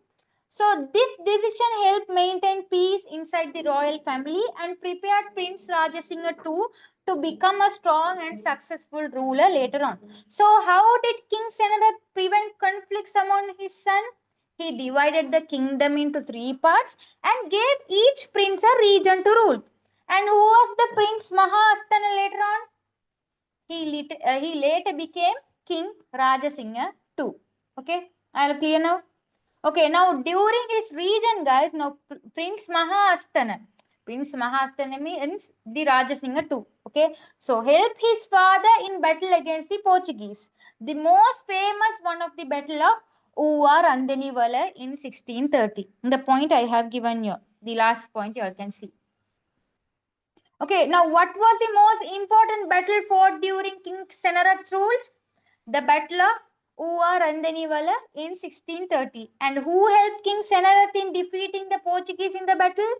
So this decision helped maintain peace inside the royal family and prepared Prince Rajasingha II to become a strong and successful ruler later on. So how did King Sennath prevent conflicts among his son? He divided the kingdom into three parts and gave each prince a region to rule. And who was the Prince Mahastana later on? He later became King Rajasingha II. Okay, are you clear now? Okay, now during his region, guys, now Prince Mahastana. Prince Mahastana means the Rajasingha II. Okay, so help his father in battle against the Portuguese. The most famous one of the battle of Uvar Andenivala in 1630. The point I have given you, the last point you all can see. Okay, now what was the most important battle fought during King Senarath's rules? The Battle of Uva Randanivala in 1630. And who helped King Senarath in defeating the Portuguese in the battle?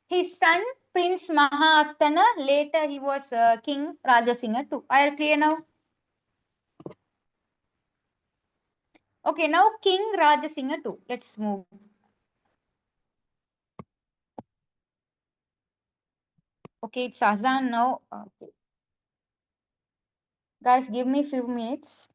His son, Prince Mahastana. Later, he was King Rajasingha too. Are you clear now? Okay, now King Rajasingha too. Let's move. Okay, it's Azan now. Okay. Guys, give me few minutes.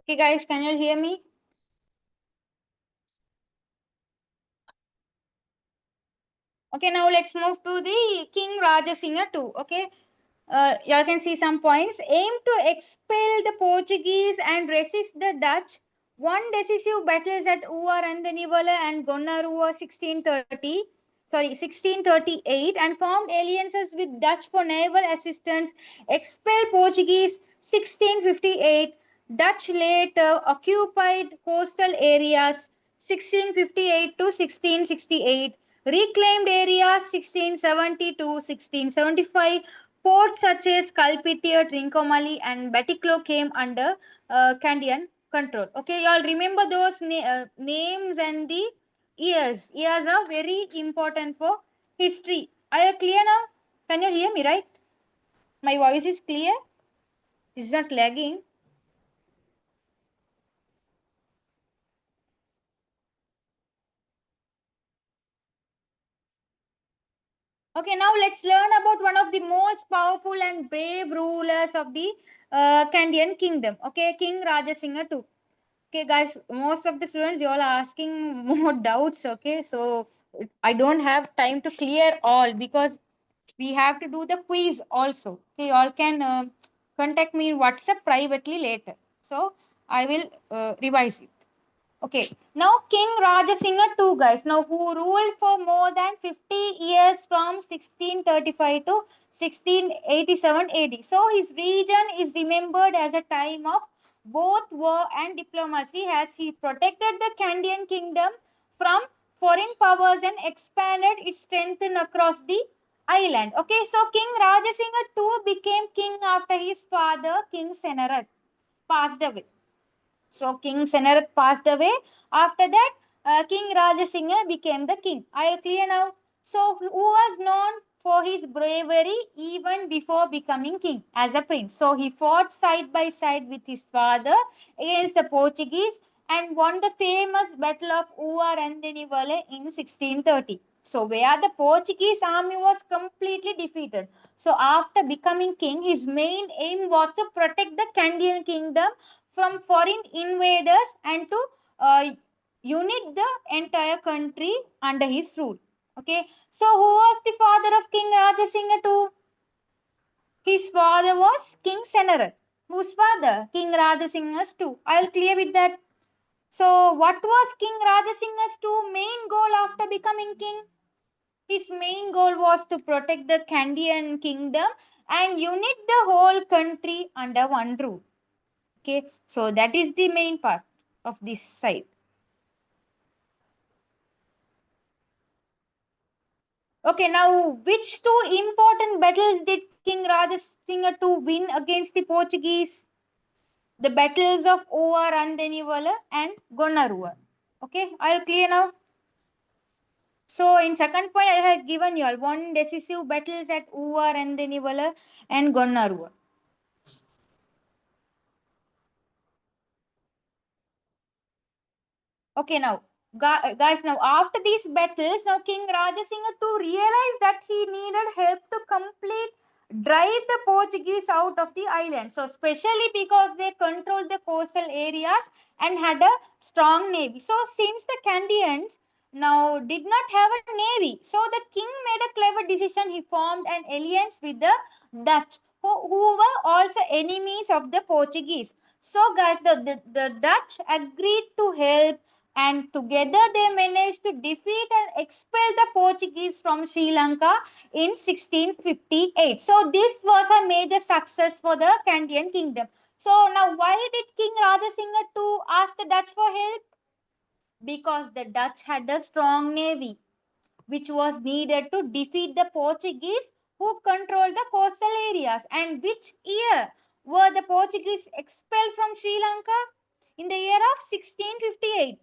Okay, guys, can you hear me? Okay, now let's move to the King Rajasingha too. Okay, you can see some points. Aim to expel the Portuguese and resist the Dutch. Won decisive battles at Uvar and the Nivala and Gonnarua 1638 and formed alliances with Dutch for naval assistance. Expelled Portuguese 1658. Dutch later occupied coastal areas 1658 to 1668. Reclaimed areas 1670 to 1675. Ports such as Kalpitiya, Trincomalee, and Batiklo came under Kandyan control. Okay, y'all remember those names and the years. Years are very important for history. Are you clear now? Can you hear me, right? My voice is clear? It's not lagging. Okay, now let's learn about one of the most powerful and brave rulers of the Kandyan kingdom. Okay, King Rajasingha too. Okay, guys, most of the students, you all are asking more doubts. Okay, so I don't have time to clear all because we have to do the quiz also. Okay, you all can contact me in WhatsApp privately later. So I will revise it. Okay, now King Rajasingha too, guys. Now, who ruled for more than 50 years from 1635 to 1687 AD. So, his region is remembered as a time of both war and diplomacy as he protected the Kandyan kingdom from foreign powers and expanded its strength across the island. Okay, so King Rajasingha too became king after his father, King Senarat, passed away. So King Senarath passed away. After that, King Rajasingha became the king. Are you clear now? So who was known for his bravery even before becoming king as a prince. So he fought side by side with his father against the Portuguese and won the famous Battle of Uvarandenivale in 1630. So where the Portuguese army was completely defeated. So after becoming king, his main aim was to protect the Kandyan kingdom from foreign invaders and to unite the entire country under his rule. Okay, so who was the father of King Rajasingha too? His father was King Senarath. Whose father? King Rajasingha's too. I'll clear with that. So, what was King Rajasingha's two main goal after becoming king? His main goal was to protect the Kandyan kingdom and unite the whole country under one rule. Okay, so that is the main part of this side. Okay, now which two important battles did King Rajasingha to win against the Portuguese? The battles of Ovar and and Gonarua. Okay, I'll clear now. So in second point, I have given you all one decisive battles at Uvar and and Gonarua. Okay, now, guys, now after these battles, now King Rajasingha too realized that he needed help to complete drive the Portuguese out of the island. So, especially because they controlled the coastal areas and had a strong navy. So, since the Candians now did not have a navy, so the king made a clever decision. He formed an alliance with the Dutch, who were also enemies of the Portuguese. So, guys, the Dutch agreed to help and together they managed to defeat and expel the Portuguese from Sri Lanka in 1658. So this was a major success for the Kandyan kingdom. So now why did King Rajasingha to ask the Dutch for help? Because the Dutch had a strong navy which was needed to defeat the Portuguese who controlled the coastal areas. And which year were the Portuguese expelled from Sri Lanka? In the year of 1658.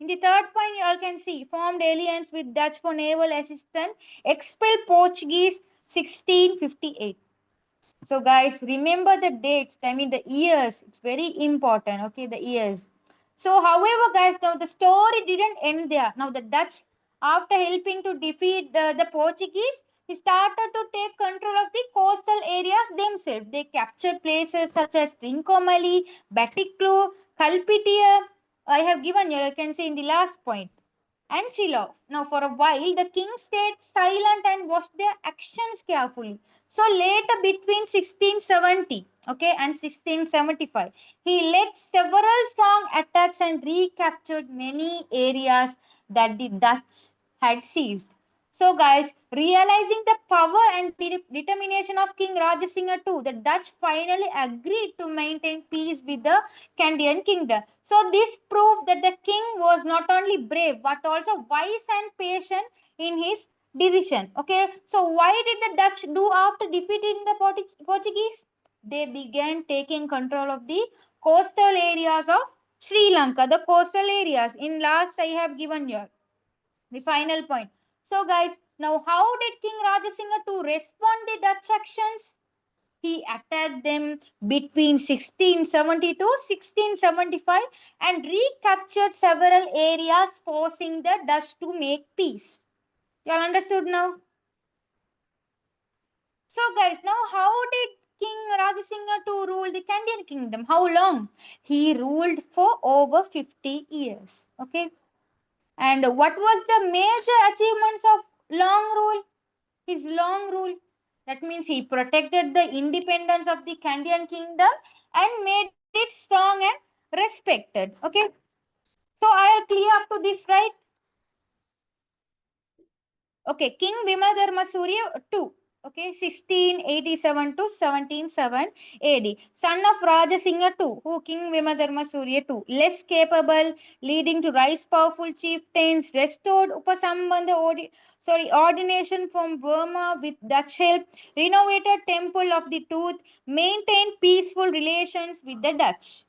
In the third point, you all can see formed alliance with Dutch for naval assistance, expelled Portuguese 1658. So, guys, remember the dates, I mean the years. It's very important, okay, the years. So, however, guys, now the story didn't end there. Now, the Dutch, after helping to defeat the Portuguese, he started to take control of the coastal areas themselves. They captured places such as Trincomalee, Batiklu, Kalpitia. I have given you, you can see in the last point, and Shiloh. Now, for a while, the king stayed silent and watched their actions carefully. So, later between 1670, okay, and 1675, he led several strong attacks and recaptured many areas that the Dutch had seized. So, guys, realizing the power and determination of King Rajasingha II, the Dutch finally agreed to maintain peace with the Kandyan kingdom. So, this proved that the king was not only brave but also wise and patient in his decision. Okay, so why did the Dutch do after defeating the Portuguese? They began taking control of the coastal areas of Sri Lanka, the coastal areas. In last, I have given you the final point. So, guys, now how did King Rajasingha to respond the Dutch actions? He attacked them between 1670 to 1675 and recaptured several areas, forcing the Dutch to make peace. You all understood now? So, guys, now how did King Rajasingha to rule the Kandyan kingdom? How long? He ruled for over 50 years. Okay. And what was the major achievements of long rule? His long rule. That means he protected the independence of the Kandyan kingdom and made it strong and respected. Okay. So I will clear up to this, right? Okay, King Vimaladharma Surya II. Okay, 1687 to 177 AD. Son of Rajasingha II, who King Vimaladharma Surya II. Less capable, leading to rise powerful chieftains, restored Upasambandha ordination from Burma with Dutch help, renovated Temple of the Tooth, maintained peaceful relations with the Dutch.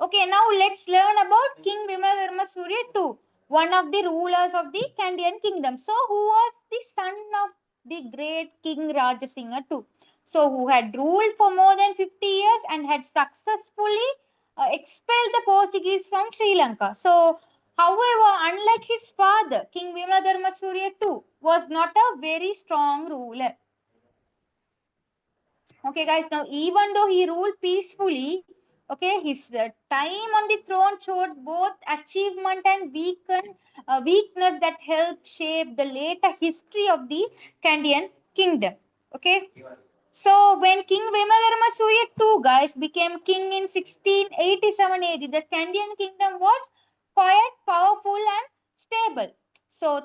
Okay, now let's learn about King Vimaladharma Surya II, one of the rulers of the Kandyan kingdom. So, who was the son of the great King Rajasingha II? So, who had ruled for more than 50 years and had successfully expelled the Portuguese from Sri Lanka. So, however, unlike his father, King Vimaladharma Surya II was not a very strong ruler. Okay, guys, now even though he ruled peacefully, okay, his time on the throne showed both achievement and weakness that helped shape the later history of the Kandyan kingdom. Okay, so when King Vimalarama Surya II, guys, became king in 1687 AD, the Kandyan kingdom was quite powerful and stable. So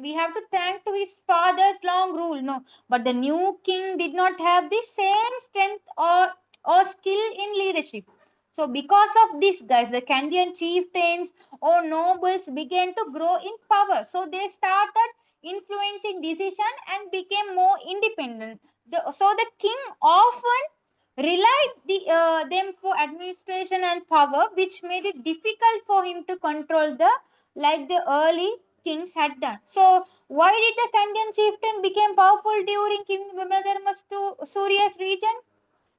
we have to thank to his father's long rule. No, but the new king did not have the same strength or skill in leadership. So because of this, guys, the Kandyan chieftains or nobles began to grow in power. So they started influencing decision and became more independent. So the king often relied them for administration and power, which made it difficult for him to control the like the early kings had done. So why did the Kandyan chieftain became powerful during King Vimaladharma Surya's region?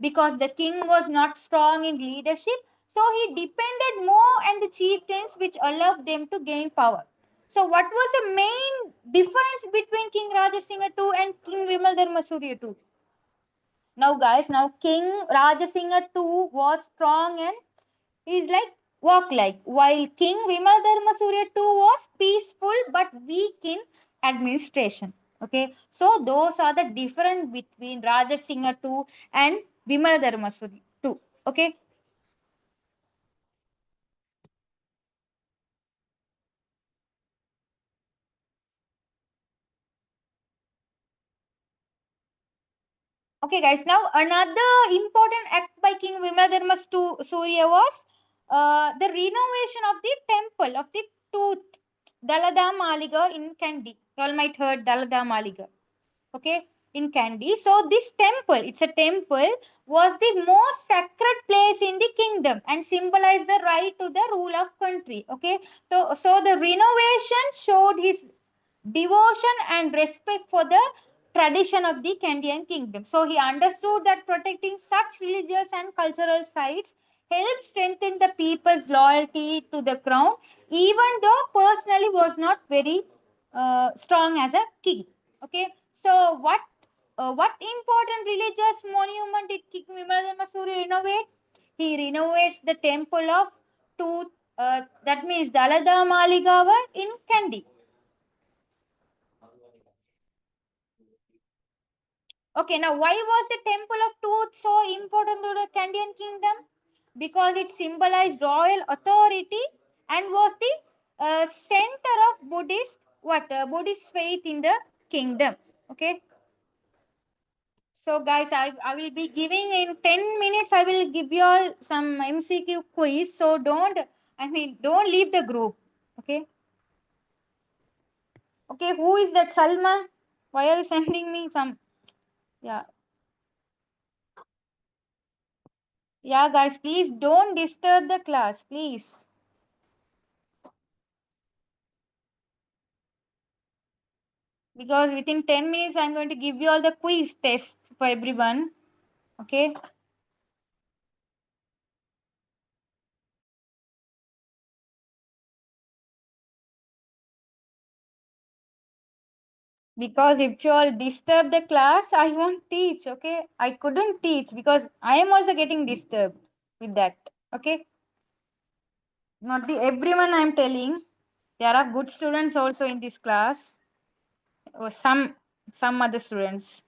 Because the king was not strong in leadership, so he depended more on the chieftains, which allowed them to gain power. So what was the main difference between King Rajasingha II and King Vimaladharma Surya II? Now, guys, now King Rajasingha II was strong and is like walk like, while King Vimaladharma Surya II was peaceful but weak in administration. Okay, so those are the difference between Rajasingha II and Vimaladharma Surya II. Okay. Okay, guys. Now another important act by King Vimaladharma Surya was the renovation of the temple of the Tooth Dalada Maliga in Kandy. You all might heard Dalada Maliga. Okay, in Kandy. So this temple, it's a temple, was the most sacred place in the kingdom and symbolized the right to the rule of country. Okay, so the renovation showed his devotion and respect for the tradition of the Kandyan kingdom. So he understood that protecting such religious and cultural sites helped strengthen the people's loyalty to the crown, even though personally was not very strong as a king. Okay, so what important religious monument did King Vimaladharma Surya renovate? He renovates the temple of Tooth, that means Dalada Maligawa in Kandy. Okay, now why was the temple of Tooth so important to the Kandyan kingdom? Because it symbolized royal authority and was the center of Buddhist faith in the kingdom. Okay, so guys, I will be giving in 10 minutes. I will give you all some MCQ quiz. So don't leave the group. Okay, okay. Who is that Salma? Why are you sending me some? Yeah, yeah, guys. Please don't disturb the class, please. Because within 10 minutes I'm going to give you all the quiz test for everyone. Okay, because if you all disturb the class I won't teach. Okay, I couldn't teach because I am also getting disturbed with that. Okay, not the everyone I'm telling, there are good students also in this class, or some other students.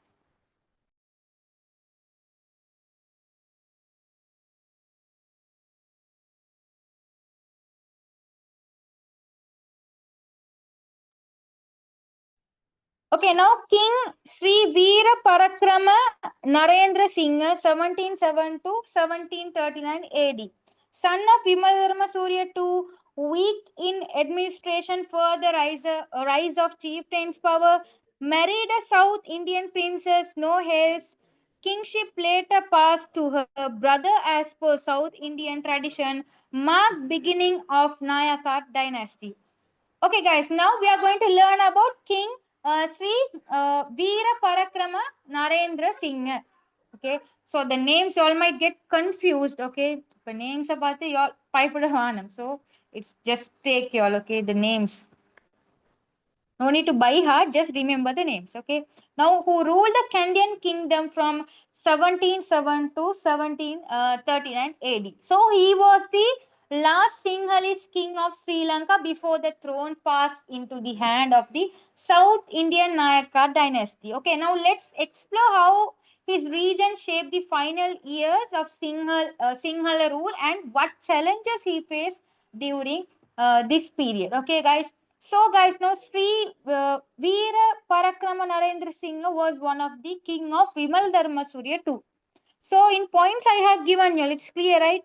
Okay, now King Sri Veera Parakrama Narendra Singh, 1707 to 1739 AD, son of Vimaladharma Surya II, weak in administration, further rise of chieftain's power, married a South Indian princess, no heirs. Kingship later passed to her brother as per South Indian tradition, marked beginning of Nayaka dynasty. Okay, guys, now we are going to learn about King Sri Veera Parakrama Narendra Singh. Okay, so the names you all might get confused. Okay, the names are part you all pipe. So it's just take you all. Okay, the names. No need to buy hard, just remember the names. Okay. Now, who ruled the Kandyan kingdom from 1707 to 1739 AD? So, he was the last Sinhalese king of Sri Lanka before the throne passed into the hand of the South Indian Nayaka dynasty. Okay, now let's explore how his region shaped the final years of Sinhala rule and what challenges he faced during this period. Okay, guys. So, guys, now Sri Veera Parakrama Narendra Singh was one of the king of Vimal Dharma Surya too. So, in points I have given you, it's clear, right?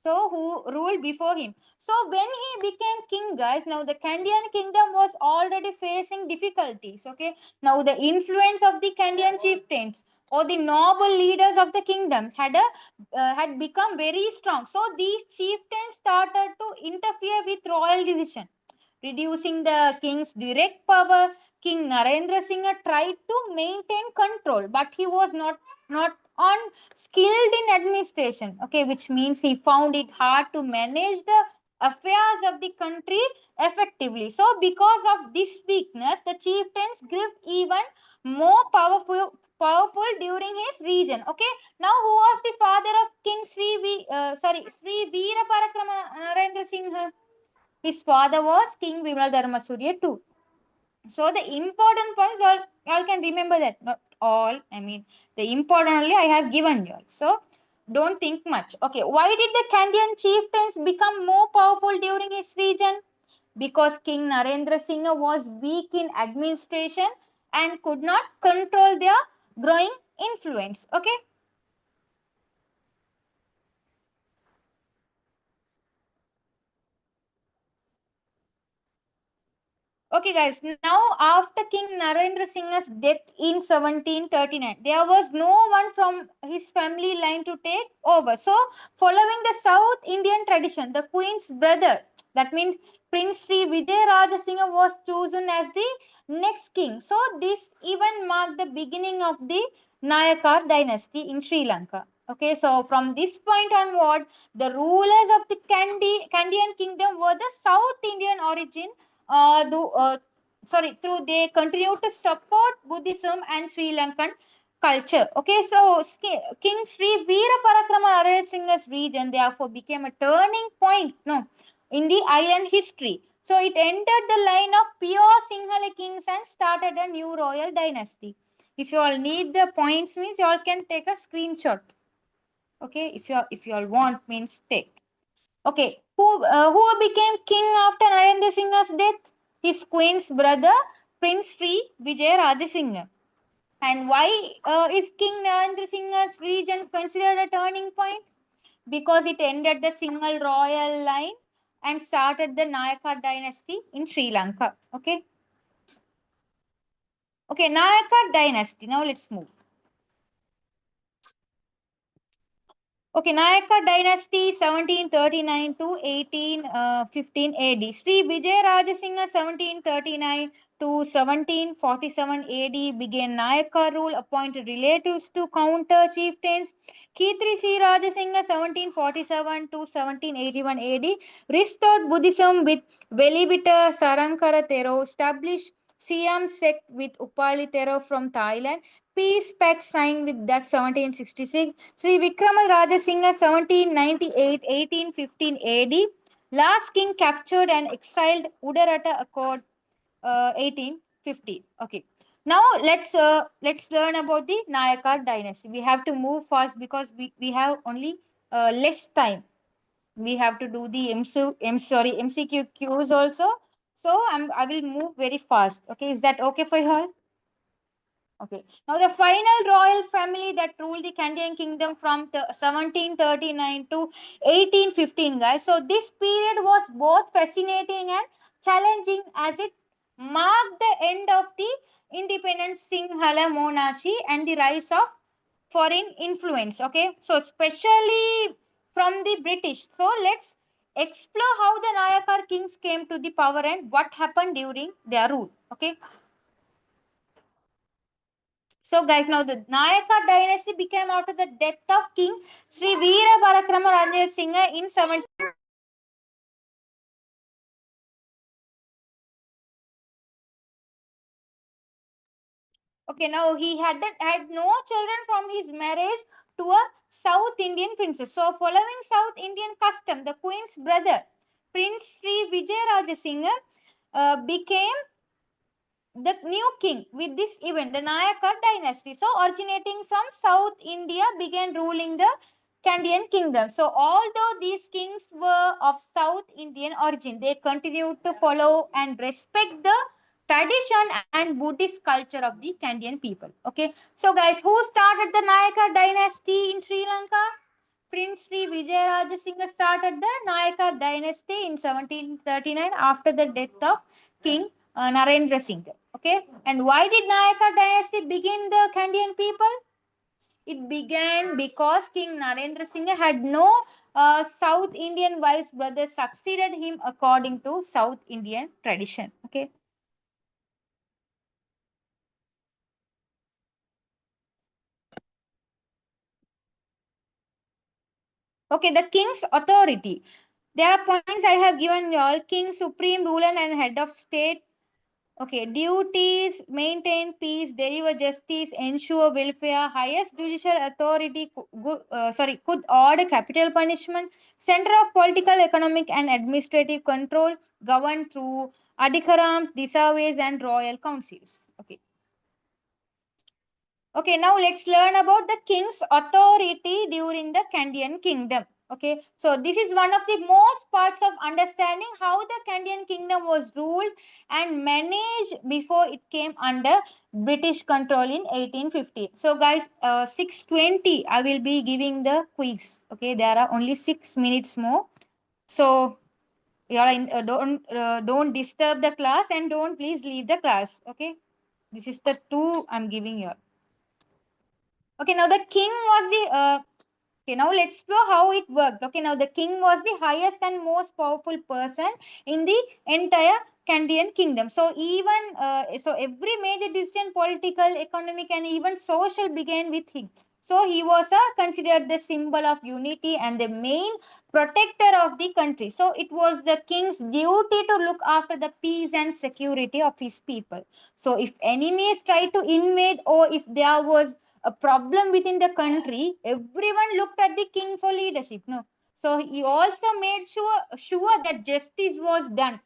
So, who ruled before him? So, when he became king, guys, now the Kandyan kingdom was already facing difficulties. Okay, now the influence of the Kandyan chieftains or the noble leaders of the kingdom had become very strong. So, these chieftains started to interfere with royal decision, reducing the king's direct power. King Narendra Singh tried to maintain control, but he was not unskilled in administration. Okay, which means he found it hard to manage the affairs of the country effectively. So, because of this weakness, the chieftains grew even more powerful during his region. Okay, now who was the father of King Sri Veera Parakrama Narendra Singh? His father was King Vimal Dharma Surya too. So the important points all can remember that. Not all. I mean the important only I have given you. So don't think much. Okay. Why did the Kandyan chieftains become more powerful during his region? Because King Narendra Singh was weak in administration and could not control their growing influence. Okay. Okay, guys. Now, after King Narendra Singh's death in 1739, there was no one from his family line to take over. So, following the South Indian tradition, the Queen's brother, that means Prince Sri Vijay Raja Singh, was chosen as the next king. So, this event marked the beginning of the Nayaka dynasty in Sri Lanka. Okay, so from this point onward, the rulers of the Kandyan kingdom were the South Indian origin, through they continue to support Buddhism and Sri Lankan culture. Okay, so King Sri Veera Parakrama Narayana Singha's region therefore became a turning point, no, in the island history. So it ended the line of pure Sinhala kings and started a new royal dynasty. If you all need the points, means you all can take a screenshot. Okay, if you all want, means take. Okay, who became king after Narendra Singha's death? His queen's brother, Prince Sri Vijay Rajasingha. And why is King Narendra Singha's region considered a turning point? Because it ended the single royal line and started the Nayaka dynasty in Sri Lanka. Okay, okay, Nayaka dynasty. Now let's move. Okay, Nayaka dynasty 1739 to 1815 AD. Sri Vijay Rajasingha 1739 to 1747 AD began Nayaka rule, appointed relatives to counter chieftains. Khitri Sri Rajasingha 1747 to 1781 AD restored Buddhism with Velibita Sarankara Thero, established Siam sect with Upali Thero from Thailand. Peace pact signed with Dutch 1766. Sri Vikrama Rajasingha 1798-1815 AD. Last king captured and exiled Udarata Accord 1850. Okay. Now let's learn about the Nayaka dynasty. We have to move fast because we have only less time. We have to do the MCQ Qs also. So I will move very fast. Okay, is that okay for you all? Okay. Now the final royal family that ruled the Kandyan kingdom from 1739 to 1815, guys. So this period was both fascinating and challenging as it marked the end of the independent Sinhala monarchy and the rise of foreign influence. Okay. So especially from the British. So let's explore how the Nayakar kings came to the power and what happened during their rule. Okay. So, guys, now the Nayaka dynasty became after the death of King Sri Veera Balakrama Ranjit Singha in 17. Okay, now he had no children from his marriage to a South Indian princess. So, following South Indian custom, the queen's brother, Prince Sri Vijay Rajasingha, became the new king with this event. The Nayaka dynasty, so originating from South India, began ruling the Kandyan kingdom. So although these kings were of South Indian origin, they continued to follow and respect the tradition and Buddhist culture of the Kandyan people. Okay, so guys, who started the Nayaka dynasty in Sri Lanka? Prince Sri Vijayaraja Singha started the Nayaka dynasty in 1739 after the death of King Narendra Singh. Okay, and why did Nayaka dynasty begin the Kandyan people? It began because King Narendra Singh had no South Indian wise brother succeeded him according to South Indian tradition. Okay. Okay, the king's authority. There are points I have given you all. King, supreme ruler and head of state. Okay, duties, maintain peace, deliver justice, ensure welfare, highest judicial authority, could order capital punishment, center of political, economic, and administrative control, governed through adhikarams, disarways, and royal councils. Okay. Okay, now let's learn about the king's authority during the Kandyan kingdom. Okay, so this is one of the most parts of understanding how the Kandyan kingdom was ruled and managed before it came under British control in 1850. So guys, 6:20 I will be giving the quiz. Okay, there are only 6 minutes more. So you all don't disturb the class and don't please leave the class. Okay, this is the two I'm giving you. Okay, now the king was the okay, now let's explore how it worked. Okay, now the king was the highest and most powerful person in the entire Kandyan kingdom. So even so every major decision, political, economic, and even social began with him. So he was considered the symbol of unity and the main protector of the country. So it was the king's duty to look after the peace and security of his people. So if enemies tried to invade or if there was a problem within the country, everyone looked at the king for leadership. No. So he also made sure that justice was done.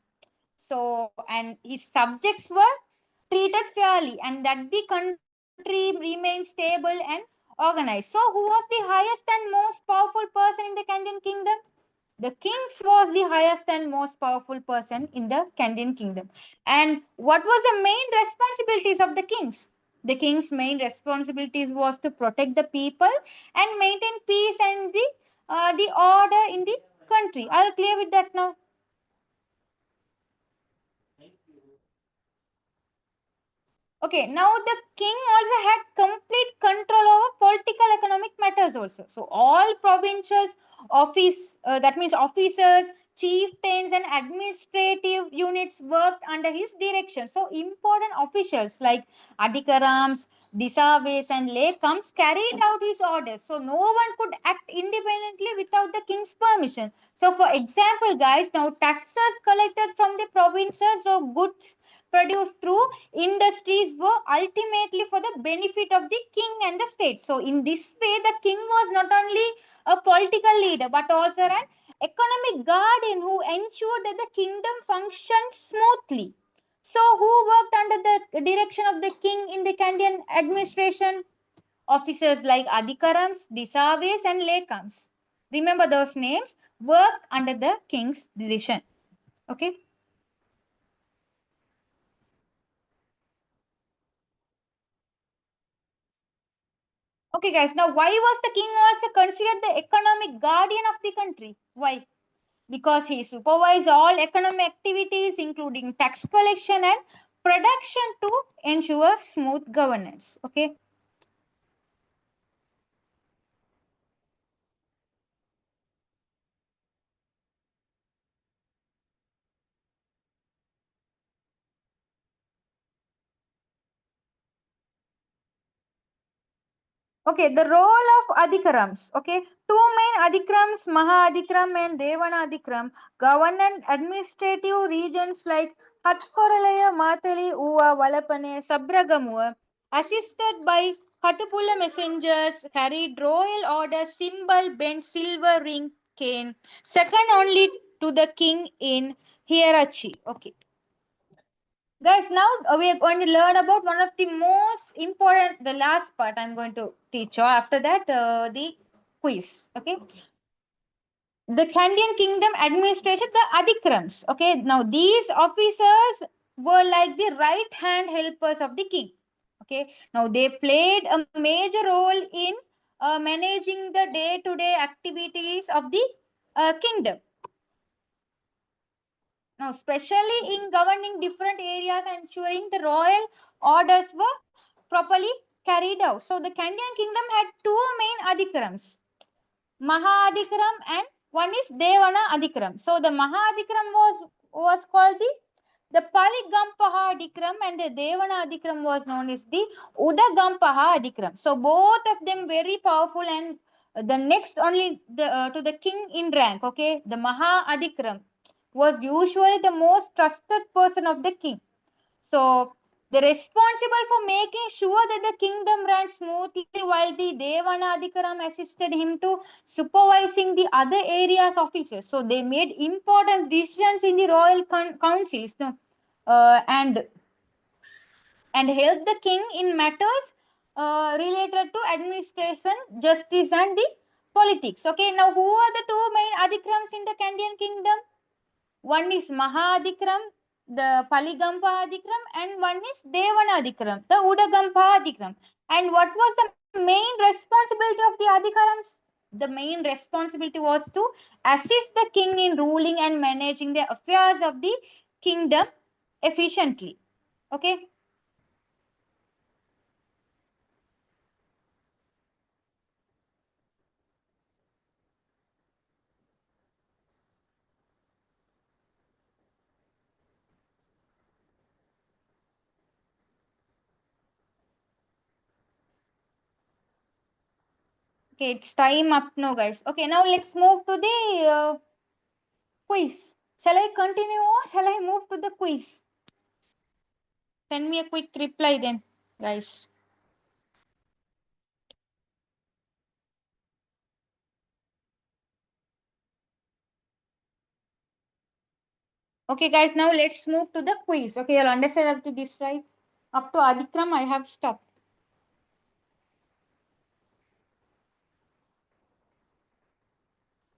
So and his subjects were treated fairly and that the country remained stable and organized. So who was the highest and most powerful person in the Kandyan kingdom? The kings was the highest and most powerful person in the Kandyan kingdom. And what was the main responsibilities of the kings? The king's main responsibilities was to protect the people and maintain peace and the order in the country. I'll clear with that now. Okay, now the king also had complete control over political economic matters also. So all provincials, that means officers, chieftains and administrative units worked under his direction. So important officials like Adhikarams, Disaves and Lekams carried out his orders. So no one could act independently without the king's permission. So for example, guys, now taxes collected from the provinces or goods produced through industries were ultimately for the benefit of the king and the state. So, in this way, the king was not only a political leader but also an economic guardian who ensured that the kingdom functioned smoothly. So, who worked under the direction of the king in the Kandyan administration? Officers like Adhikarams, Disaves, and Lekams. Remember those names worked under the king's decision. Okay. Okay, guys. Now, why was the king also considered the economic guardian of the country? Why? Because he supervised all economic activities, including tax collection and production, to ensure smooth governance. Okay. Okay, the role of Adhikarams. Okay, two main Adhikrams, Maha Adhikram and Devana Adhikram, govern and administrative regions like Hatkoralaya, Matali, Uva, Valapane, Sabragamua, assisted by Hatupula messengers, carried royal order, symbol, bent, silver ring, cane, second only to the king in hierarchy. Okay. Guys, now we are going to learn about one of the most important, the last part I'm going to teach you. After that, the quiz. Okay. The Kandyan kingdom administration, the Adikrams. Okay. Now, these officers were like the right hand helpers of the king. Okay. Now, they played a major role in managing the day to day activities of the kingdom. Now, especially in governing different areas and ensuring the royal orders were properly carried out. So, the Kandyan kingdom had two main Adhikarams, Maha Adhikaram and one is Devana Adhikaram. So, the Maha Adhikaram was called the Paligampaha Adhikaram and the Devana Adhikaram was known as the Udagampaha Adhikaram. So, both of them very powerful and the next only to the king in rank, okay, the Maha Adhikaram was usually the most trusted person of the king. So, the responsible for making sure that the kingdom ran smoothly while the Devanadikaram assisted him to supervising the other areas officers. So, they made important decisions in the royal councils, no? And helped the king in matters related to administration, justice, and the politics. Okay, now who are the two main Adikrams in the Kandyan kingdom? One is Mahadikram, the Paligampa Adikram, and one is Devanadikram, the Udagampa Adikram. And what was the main responsibility of the Adikarams? The main responsibility was to assist the king in ruling and managing the affairs of the kingdom efficiently. Okay. Okay, it's time up now, guys. Okay, now let's move to the quiz. Shall I continue or shall I move to the quiz? Send me a quick reply then, guys. Okay, guys, now let's move to the quiz. Okay, you'll understand up to this, right? Up to Adikram, I have stopped.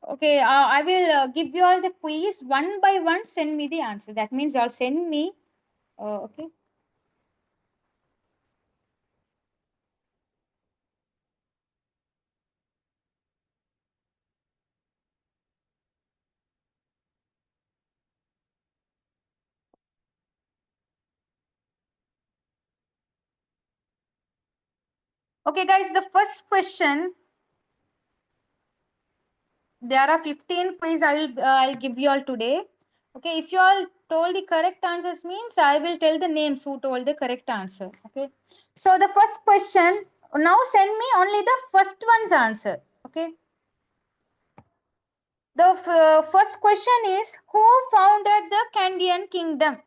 Okay, I will give you all the quiz one by one. Send me the answer. That means you'll send me. Okay. Okay, guys, the first question. There are 15 quiz I'll give you all today. Okay, if you all told the correct answers means I will tell the names who told the correct answer. Okay. So the first question, now send me only the first one's answer. Okay. The first question is who founded the Kandyan kingdom?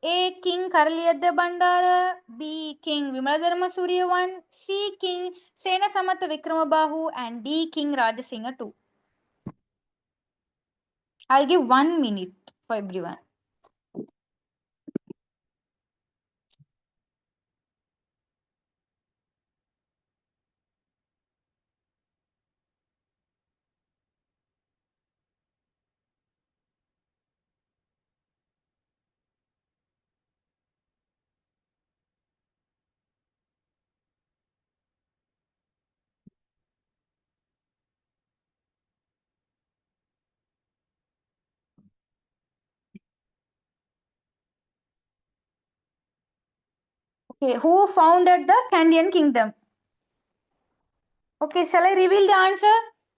A. King Karaliyadda Bandara, B. King Vimaladharma Suryavan, C. King Sena Samatha Vikramabahu, and D. King Rajasingha II. I'll give 1 minute for everyone. Okay, who founded the Kandyan kingdom? Okay, shall I reveal the answer?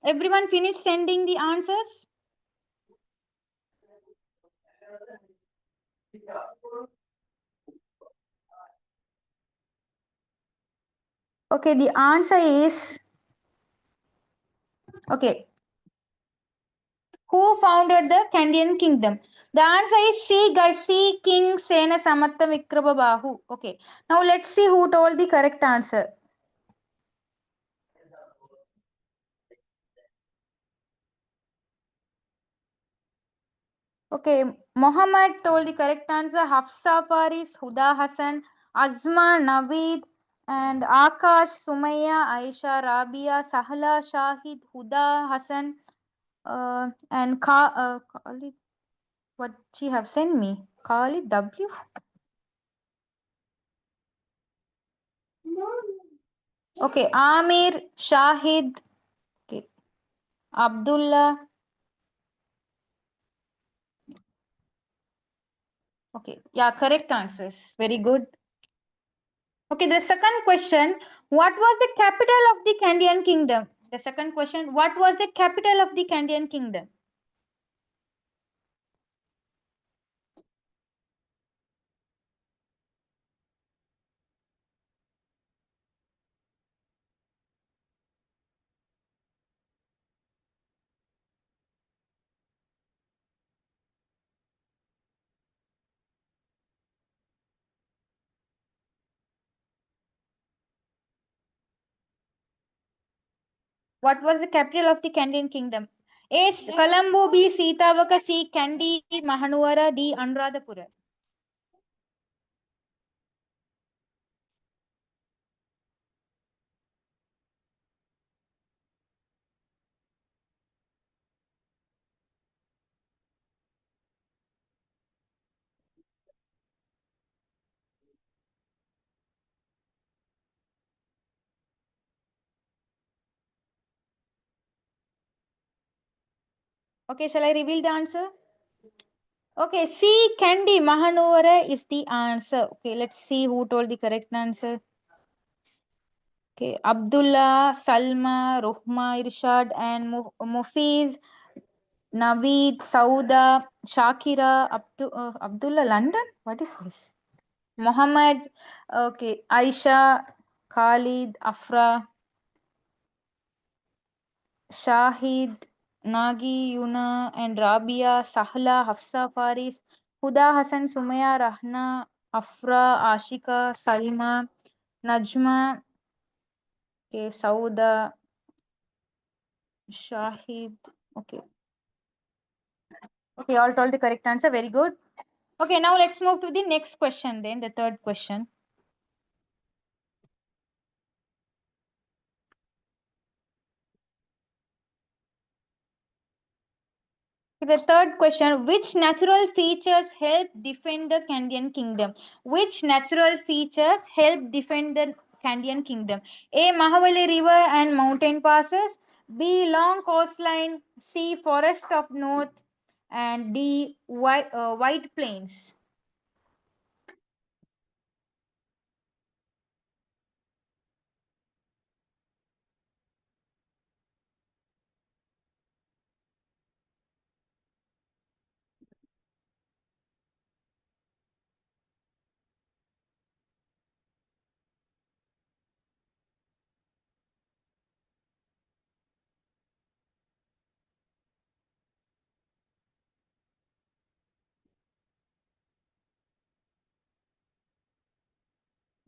Everyone finish sending the answers? Okay, the answer is okay. Who founded the Kandyan kingdom? The answer is C, guys. C, King Sena Samatha Vikramabahu. Okay, now let's see who told the correct answer. Okay, Mohammed told the correct answer. Hafsa Faris, Huda Hassan, Azma Naveed, and Akash, Sumaya, Aisha, Rabia, Sahla, Shahid, Huda Hassan, and Khalid. What she have sent me? Khalid W. Okay, Amir, Shahid, okay, Abdullah. Okay, yeah, correct answers. Very good. Okay, the second question, what was the capital of the Kandyan kingdom? The second question, what was the capital of the Kandyan kingdom? What was the capital of the Kandyan kingdom? A. Colombo, B. Sitavaka, C. Kandy, Mahanuvara, D. Anuradhapura. Okay, shall I reveal the answer? Okay, C. Kandy, Mahanuvara is the answer. Okay, let's see who told the correct answer. Okay, Abdullah, Salma, Ruhma, Irshad, and Mufiz, Naveed, Sauda, Shakira, Abdullah, London. What is this? Muhammad, okay, Aisha, Khalid, Afra. Shahid, Nagi, Yuna, and Rabia, Sahla, Hafsa, Faris, Huda, Hassan, Sumaya, Rahna, Afra, Ashika, Salma, Najma, okay, Sauda, Shahid. Okay. Okay, all told the correct answer. Very good. Okay, now let's move to the next question then, the third question. The third question, which natural features help defend the Kandyan kingdom? Which natural features help defend the Kandyan kingdom? A. Mahavali river and mountain passes. B. Long coastline. C. Forest of north. And D. White plains.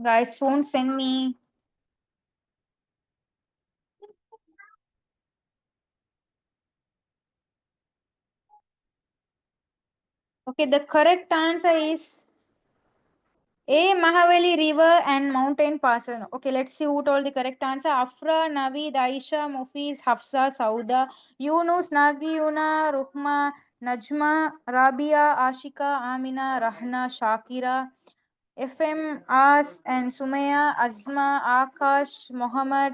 Guys, soon send me. Okay, the correct answer is A. Mahavali River and Mountain Passes. Okay, let's see who told the correct answer. Afra, Naveed, Aisha, Mufiz, Hafsa, Sauda, Yunus, Nagi, Yuna, Ruhma, Najma, Rabia, Ashika, Amina, Rahna, Shakira, FM, As, and Sumaya, Azma, Akash, Mohammed,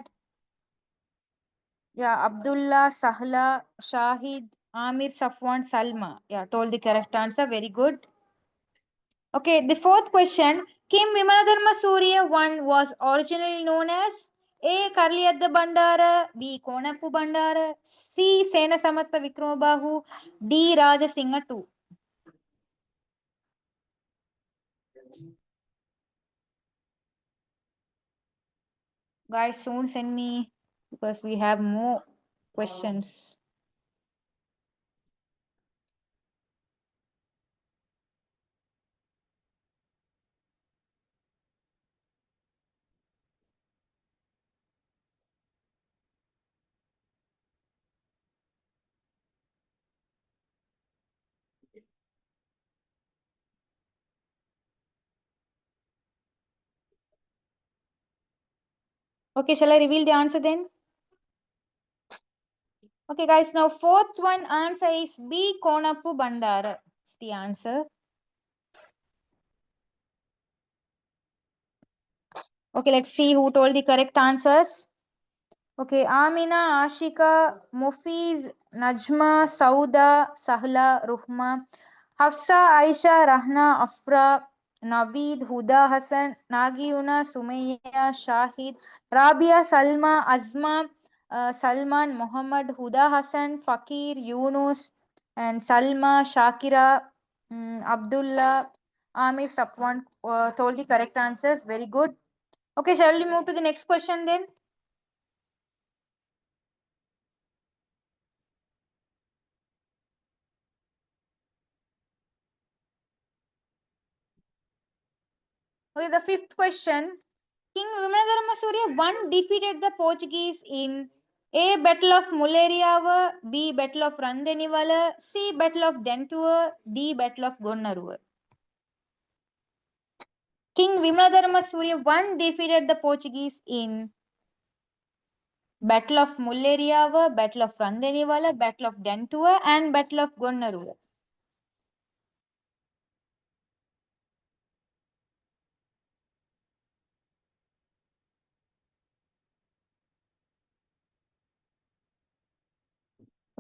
yeah, Abdullah, Sahla, Shahid, Amir, Safwan, Salma. Yeah, told the correct answer. Very good. Okay, the fourth question. Kim Vimaladharma Surya I was originally known as A. Karliyadda Bandara, B. Konappu Bandara, C. Sena Samatta Vikramabahu, D. Rajasingha II. Guys, soon send me because we have more questions. Okay, shall I reveal the answer then? Okay, guys, now fourth one answer is B. Konappu Bandara. It's the answer. Okay, let's see who told the correct answers. Okay, Amina, Ashika, Mufiz, Najma, Sauda, Sahla, Ruhma, Hafsa, Aisha, Rahna, Afra, Naveed, Huda, Hassan, Nagiuna, Sumaya, Shahid, Rabia, Salma, Azma, Salman, Muhammad, Huda, Hassan, Fakir, Yunus, and Salma, Shakira, Abdullah, Amir, Safwan told the correct answers. Very good. Okay, shall we move to the next question then? Okay, the fifth question. King Vimanadharma Surya one defeated the Portuguese in A. Battle of Mulleriava, B. Battle of Randenivala, C. Battle of Dentua, D. Battle of Gonnaruwa. King Vimanadharma Surya one defeated the Portuguese in Battle of Mulleriava, Battle of Randenivala, Battle of Dentua, and Battle of Gonnaruwa.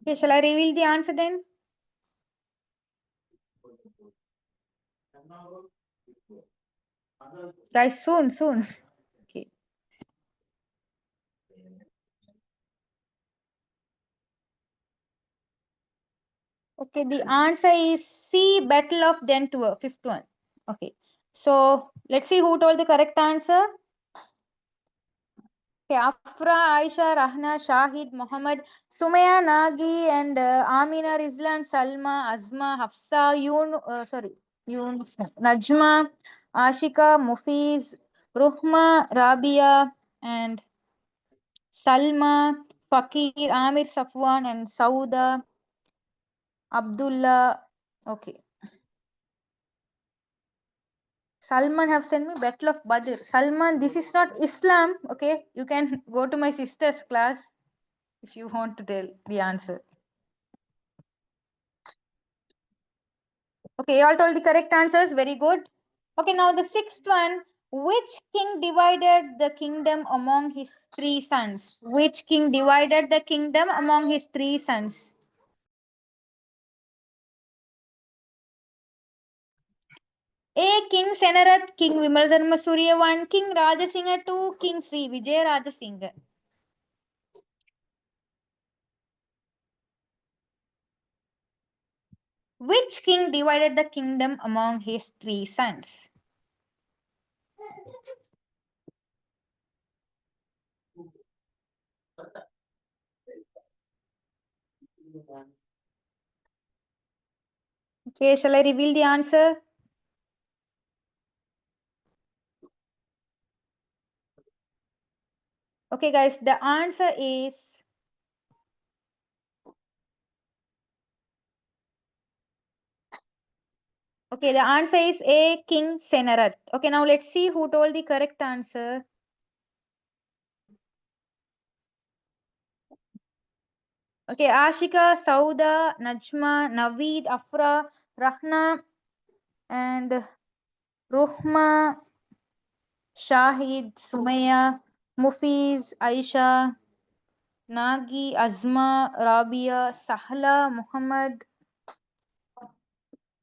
Okay, shall I reveal the answer then? Guys, soon, soon. Okay. Okay, the answer is C, Battle of Dentua, fifth one. Okay, so let's see who told the correct answer. Okay, Afra, Aisha, Rahna, Shahid, Muhammad, Sumaya, Nagi, and Amina, Rizlan, Salma, Azma, Hafsa, Najma, Ashika, Mufiz, Ruhma, Rabia, and Salma, Fakir, Amir, Safwan, and Sauda, Abdullah. Okay. Salman have sent me Battle of Badr. Salman, this is not Islam. Okay, you can go to my sister's class if you want to tell the answer. Okay, you all told the correct answers. Very good. Okay, now the sixth one. Which king divided the kingdom among his three sons? Which king divided the kingdom among his three sons? A. King Senarath, King Vimaldarma Surya 1, King Rajasingha 2, King Sri Vijay Rajasingha. Which king divided the kingdom among his three sons? Okay, shall I reveal the answer? Okay, guys, the answer is okay. The answer is A. King Senarath. Okay, now let's see who told the correct answer. Okay, Ashika, Sauda, Najma, Naveed, Afra, Rahna, and Ruhma, Shahid, Sumaya, Mufiz, Aisha, Nagi, Azma, Rabia, Sahla, Muhammad,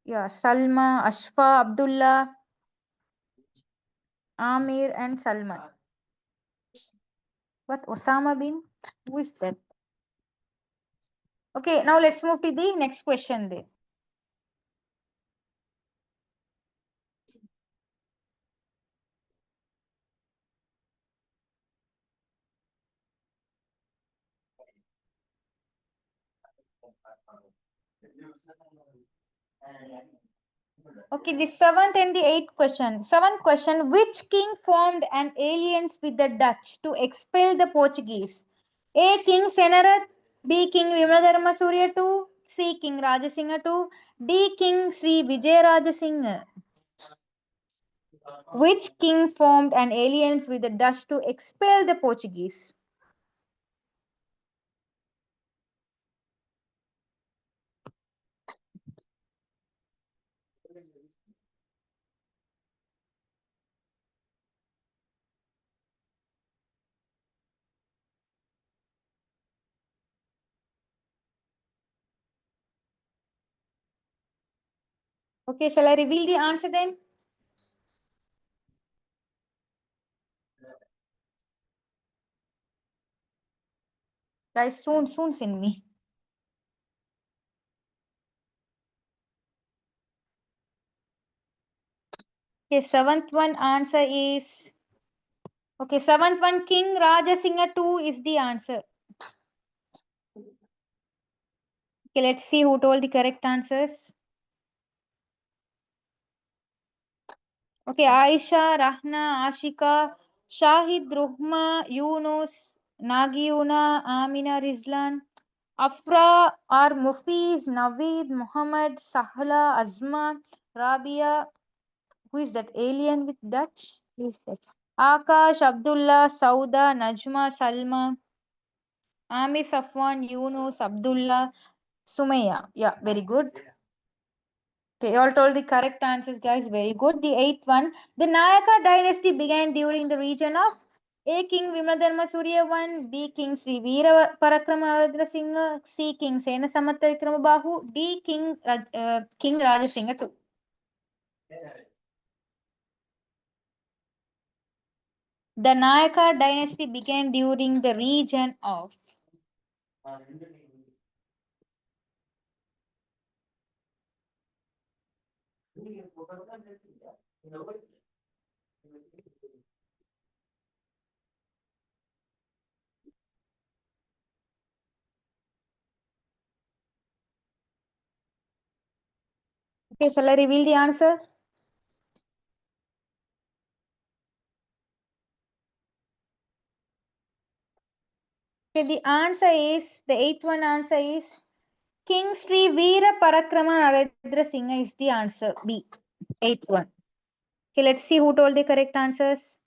yeah, Salma, Ashfa, Abdullah, Amir, and Salman. What, Osama bin? Who is that? Okay, now let's move to the next question then. Okay, the seventh and the eighth question. Seventh question, which king formed an alliance with the Dutch to expel the Portuguese? A. King Senarath, B. King Vimaladharma Surya II, C. King Rajasingha II, D. King Sri Vijay Rajasingha. Which king formed an alliance with the Dutch to expel the Portuguese? Okay, shall I reveal the answer then? Guys, soon send me. Okay, seventh one answer is okay, seventh one King Rajasingha II is the answer. Okay, let's see who told the correct answers. Okay, Aisha, Rahna, Ashika, Shahid, Ruhma, Yunus, Nagiuna, Amina, Rizlan, Afra, or Mufiz, Naveed, Muhammad, Sahla, Azma, Rabia. Who is that alien with Dutch? Who is that? Akash, Abdullah, Sauda, Najma, Salma, Amir, Safwan, Yunus, Abdullah, Sumaya. Yeah, very good. Okay, you all told the correct answers, guys. Very good. The eighth one. The Nayaka dynasty began during the region of A. King Vimaladharma Surya I, B. King Sri Veera Parakramaradra Singha, C. King Sena Samatta Vikramabahu, D. King Rajasingha II. The Nayaka dynasty began during the region of. Okay, shall I reveal the answer? Okay, the eighth one answer is King Sri Veera Parakrama Narendra Singh is the answer. B. Eighth one. Okay, let's see who told the correct answers.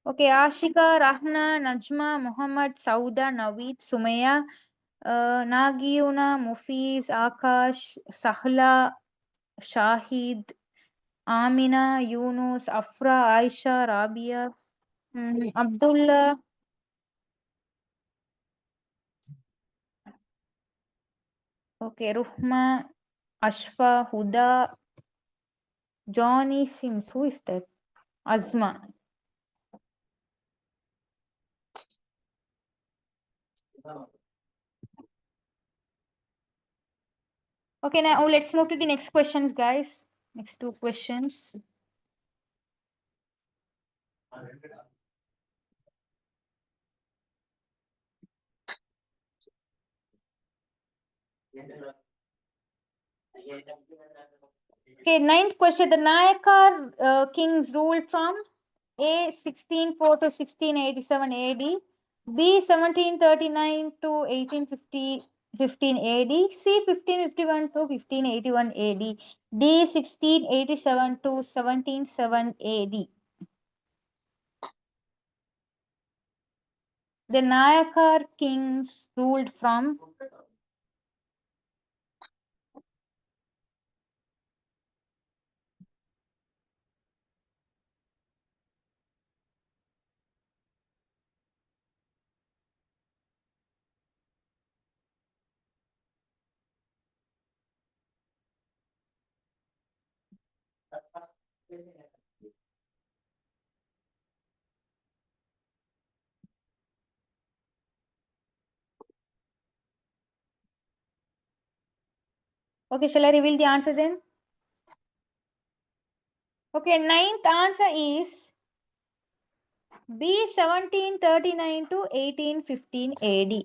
Okay, Ashika, Rahna, Najma, Muhammad, Sauda, Naveed, Sumaya, Nagiuna, Mufiz, Akash, Sahla, Shahid, Amina, Yunus, Afra, Aisha, Rabia, Abdullah, okay, Ruhma, Ashfa, Huda, Johnny Sims. Who is that? Azma. Okay, now let's move to the next questions, guys. Next two questions. Okay, ninth question. The Nayakar kings ruled from A 1604 to 1687 AD, B 1739 to 1815 AD, C 1551 to 1581 AD, D 1687 to 177 AD. The Nayakar kings ruled from. Okay, shall I reveal the answer then? Okay, ninth answer is B 1739 to 1815 AD.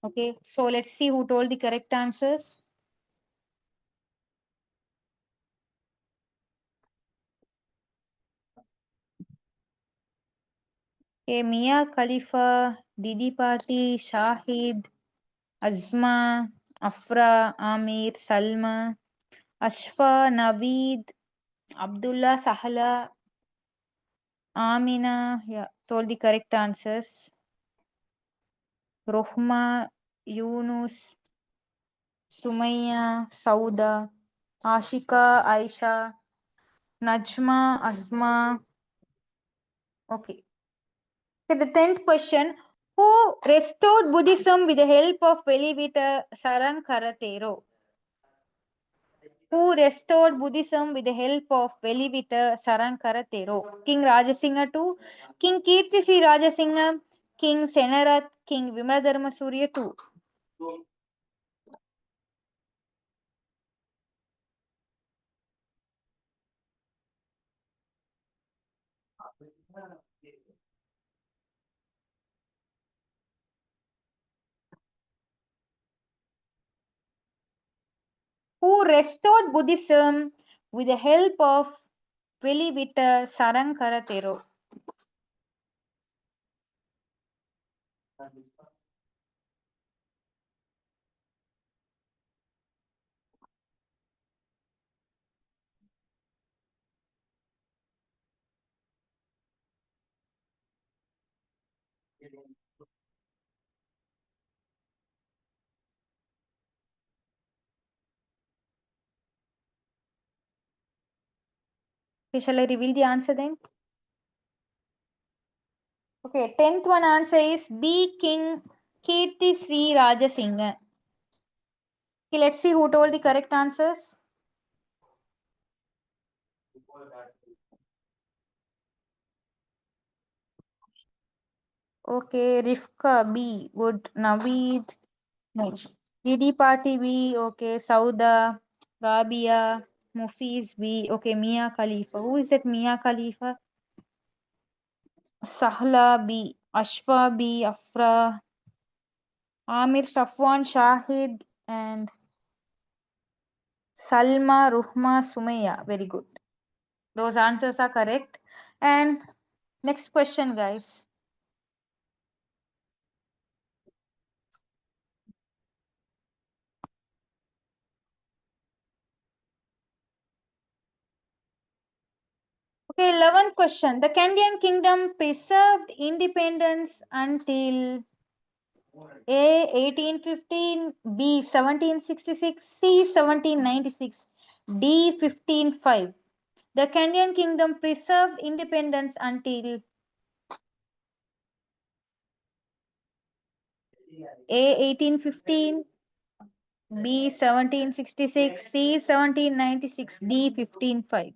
Okay, so let's see who told the correct answers. Okay, Mia Khalifa, Didi Party, Shahid, Azma, Afra, Amir, Salma, Ashfa, Naveed, Abdullah, Sahala, Amina, yeah, told the correct answers. Rohma, Yunus, Sumaya, Sauda, Ashika, Aisha, Najma, Asma. Okay. Okay, the 10th question. Who restored Buddhism with the help of Velivita Sarankaratero? Who restored Buddhism with the help of Velivita Sarankaratero? King Rajasingha II, King Kirtisi Rajasingha, King Senarath, King Vimaladharma Surya II. Who restored Buddhism with the help of Velivita Sarankaratero? Okay, shall I reveal the answer then? Okay, 10th one answer is B. King Kirti Sri Rajasingha. Okay, let's see who told the correct answers. Okay, Rifka B. Good. Naveed. No. Didi Party B. Okay, Sauda. Rabia. Mufiz B. Okay, Mia Khalifa. Who is that Mia Khalifa? Sahla B. Ashfa B, Afra, Amir Safwan Shahid, and Salma Ruhma Sumaya. Very good. Those answers are correct. And next question, guys. Okay, 11th question. The Kandyan kingdom preserved independence until A 1815, B 1766, C 1796, D 1505. The Kandyan kingdom preserved independence until A 1815, B 1766, C 1796, D 1505.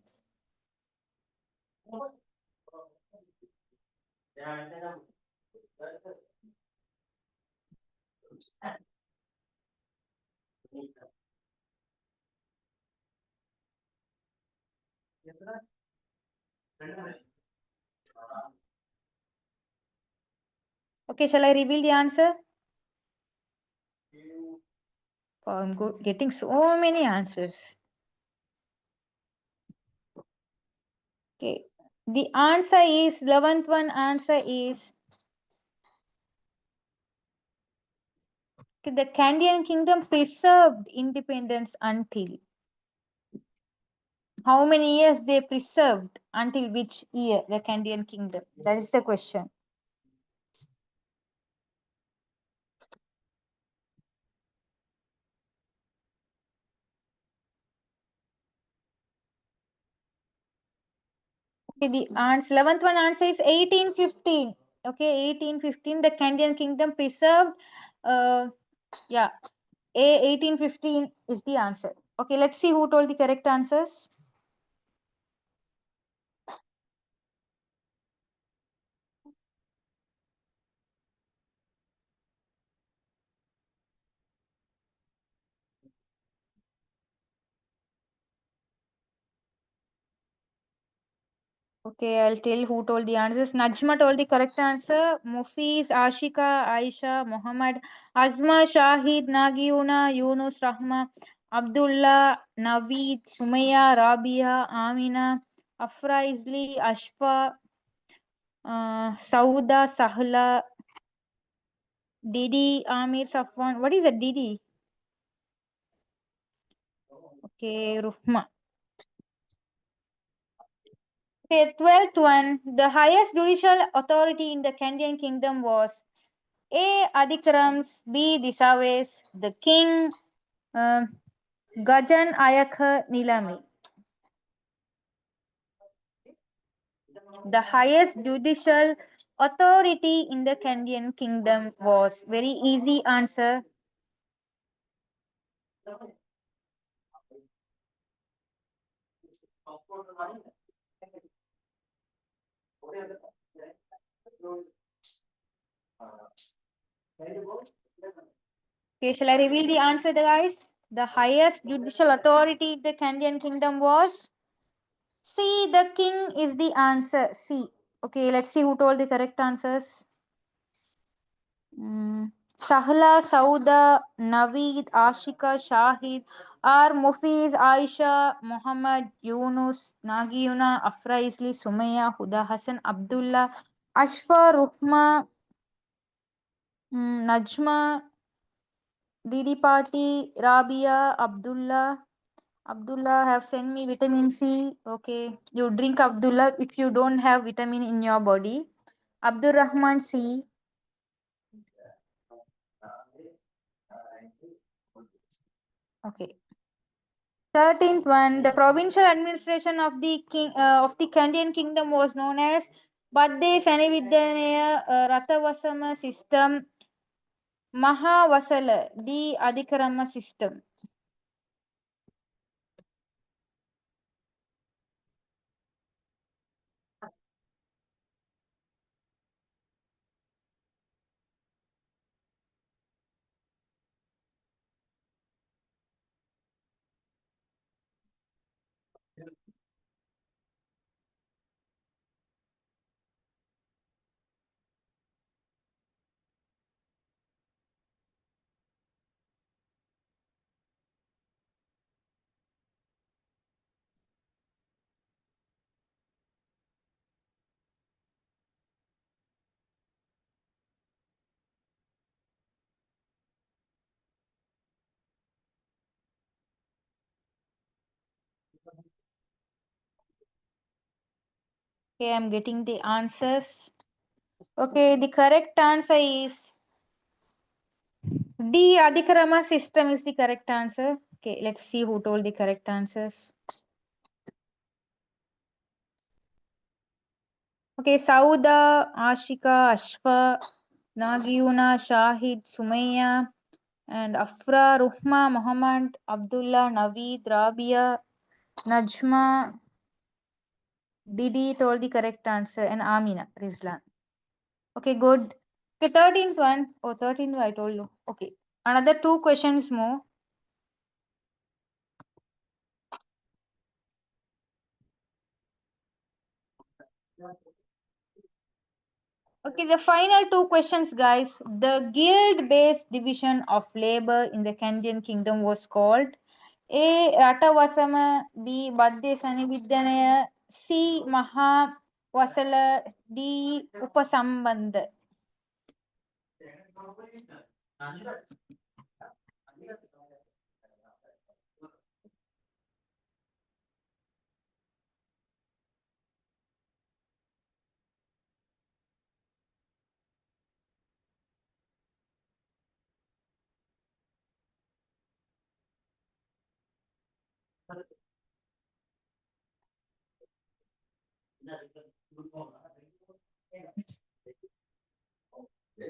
Okay, shall I reveal the answer? Oh, getting so many answers. Okay, the answer is 11th one answer is okay, the Kandyan kingdom preserved independence until how many years they preserved until which year the Kandyan kingdom? That is the question. Okay, the answer 11th one answer is 1815. Okay, 1815 the Kandyan kingdom preserved. Yeah, A 1815 is the answer. Okay, let's see who told the correct answers. Okay, I'll tell who told the answers. Najma told the correct answer. Mufiz, Ashika, Aisha, Muhammad, Azma, Shahid, Nagiuna, Yunus, Rahma, Abdullah, Naveed, Sumaya, Rabia, Amina, Afra Isli, Ashfa, Sauda, Sahla, Didi, Amir, Safwan. What is a Didi? Okay, Ruhma. Okay, 12th one. The highest judicial authority in the Kandyan kingdom was A. Adikrams, B. Disaves, the king, um, Gajan Ayakha Nilami. The highest judicial authority in the Kandyan kingdom was very easy answer. Okay, shall I reveal the answer, guys? The highest judicial authority in the Kandyan kingdom was C. The king is the answer. C. Okay, let's see who told the correct answers. Sahla, Sauda, Naveed, Ashika, Shahid, R. Mufiz, Aisha, Muhammad, Yunus, Nagiuna, Afra Isli, Sumaya, Huda Hassan, Abdullah, Ashfa, Ruhma, Najma, Didi Party, Rabia, Abdullah. Abdullah have sent me vitamin C. Okay, you drink Abdullah if you don't have vitamin in your body. Abdul Rahman C. Okay. 13th one, the provincial administration of the king of the Kandyan kingdom was known as Badde Sanividyanaya Rathavasama system, Mahavasala, the Adhikarama system. Okay, I'm getting the answers. Okay, the correct answer is D. Adhikarama system is the correct answer. Okay, let's see who told the correct answers. Okay, Sauda, Ashika, Ashfa, Nagiuna, Shahid, Sumaya, and Afra, Ruhma, Muhammad, Abdullah, Naveed, Rabia, Najma, Didi told the correct answer, and Amina, Rizlan. Okay, good. Okay, 13th one. Oh, 13th I told you. Okay, another two questions more. Okay, the final two questions, guys. The guild-based division of labor in the Kandyan kingdom was called A. Ratavasama, B. Badde Sanividyanaya, C. Mahavasala, D. Upasambandha.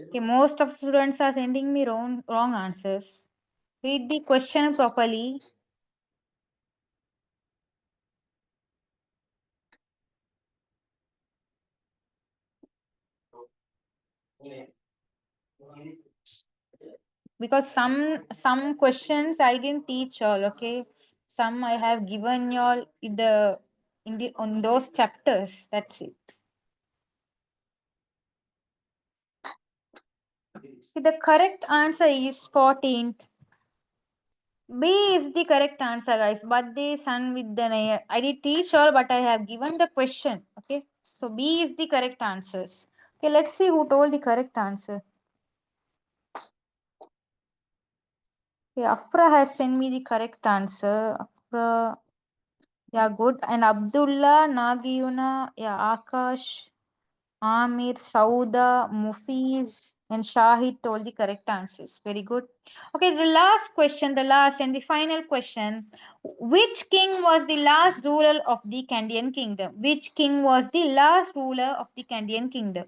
Okay, most of students are sending me wrong answers. Read the question properly. Because some questions I didn't teach all. Okay, some I have given y'all in the on those chapters. That's it. See, the correct answer is 14th. B is the correct answer, guys. But the sun with the I did teach all, but I have given the question. Okay, so B is the correct answers. Okay, let's see who told the correct answer. Okay, Afra has sent me the correct answer. Afra, yeah, good. And Abdullah, Nagiuna, yeah, Akash, Amir, Sauda, Mufiz, and Shahid told the correct answers. Very good. Okay, the last question, the last and the final question. Which king was the last ruler of the Kandyan kingdom? Which king was the last ruler of the Kandyan kingdom?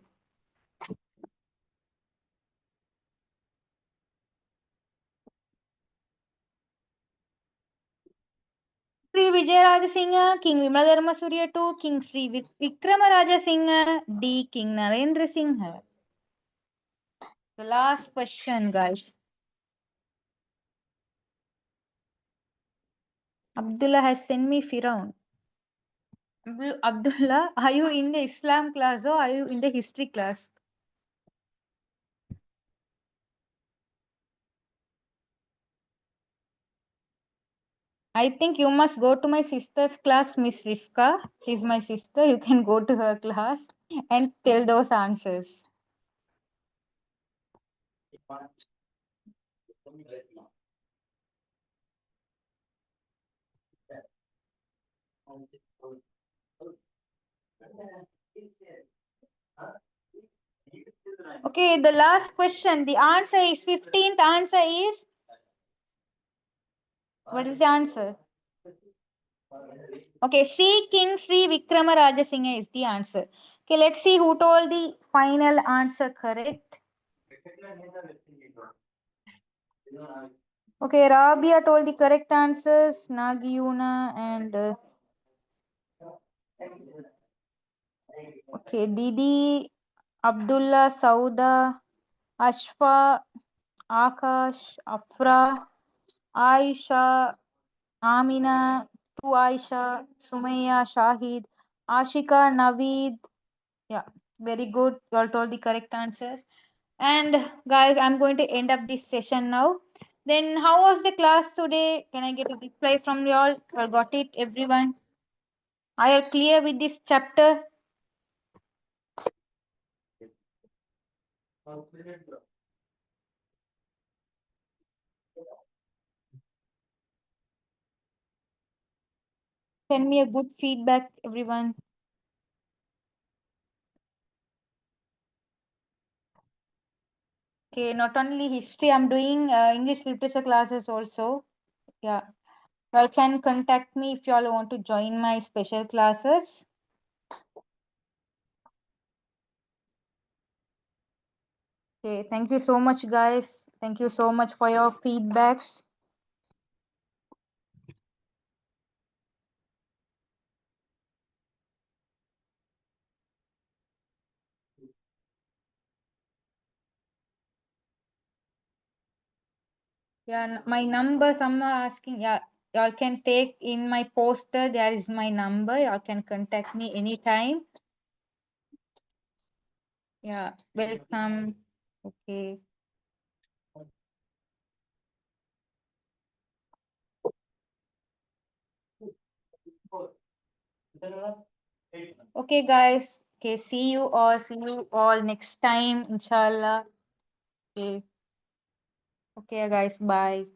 Sri Vijayaraja Singha, King Vimaladharma Surya II, King Sri Vikramaraja Singha, D. King Narendra Singha. The last question, guys. Abdullah has sent me Firaun. Abdullah, are you in the Islam class or are you in the history class? I think you must go to my sister's class, Miss Rifka. She's my sister. You can go to her class and tell those answers. Okay, the last question. The answer is 15th answer is what is the answer? Okay, C. King Sri Vikramaraja Singha is the answer. Okay, let's see who told the final answer correct. Okay, Rabia told the correct answers, Nagiuna and okay, Didi, Abdullah, Sauda, Ashfa, Akash, Afra, Aisha, Amina, two Aisha, Sumaya, Shahid, Ashika, Naveed. Yeah, very good. You all told the correct answers. And guys, I'm going to end up this session now. Then, how was the class today? Can I get a reply from you all? I got it, everyone. Are you clear with this chapter? Send me a good feedback, everyone. Okay, not only history, I'm doing English literature classes also. Yeah, you can contact me if you all want to join my special classes. Okay, thank you so much, guys. Thank you so much for your feedbacks. Yeah, my number, some are asking. Yeah, y'all can take in my poster. There is my number. Y'all can contact me anytime. Yeah, welcome. Okay. Okay, guys. Okay, see you all. See you all next time, inshallah. Okay. Okay, guys. Bye.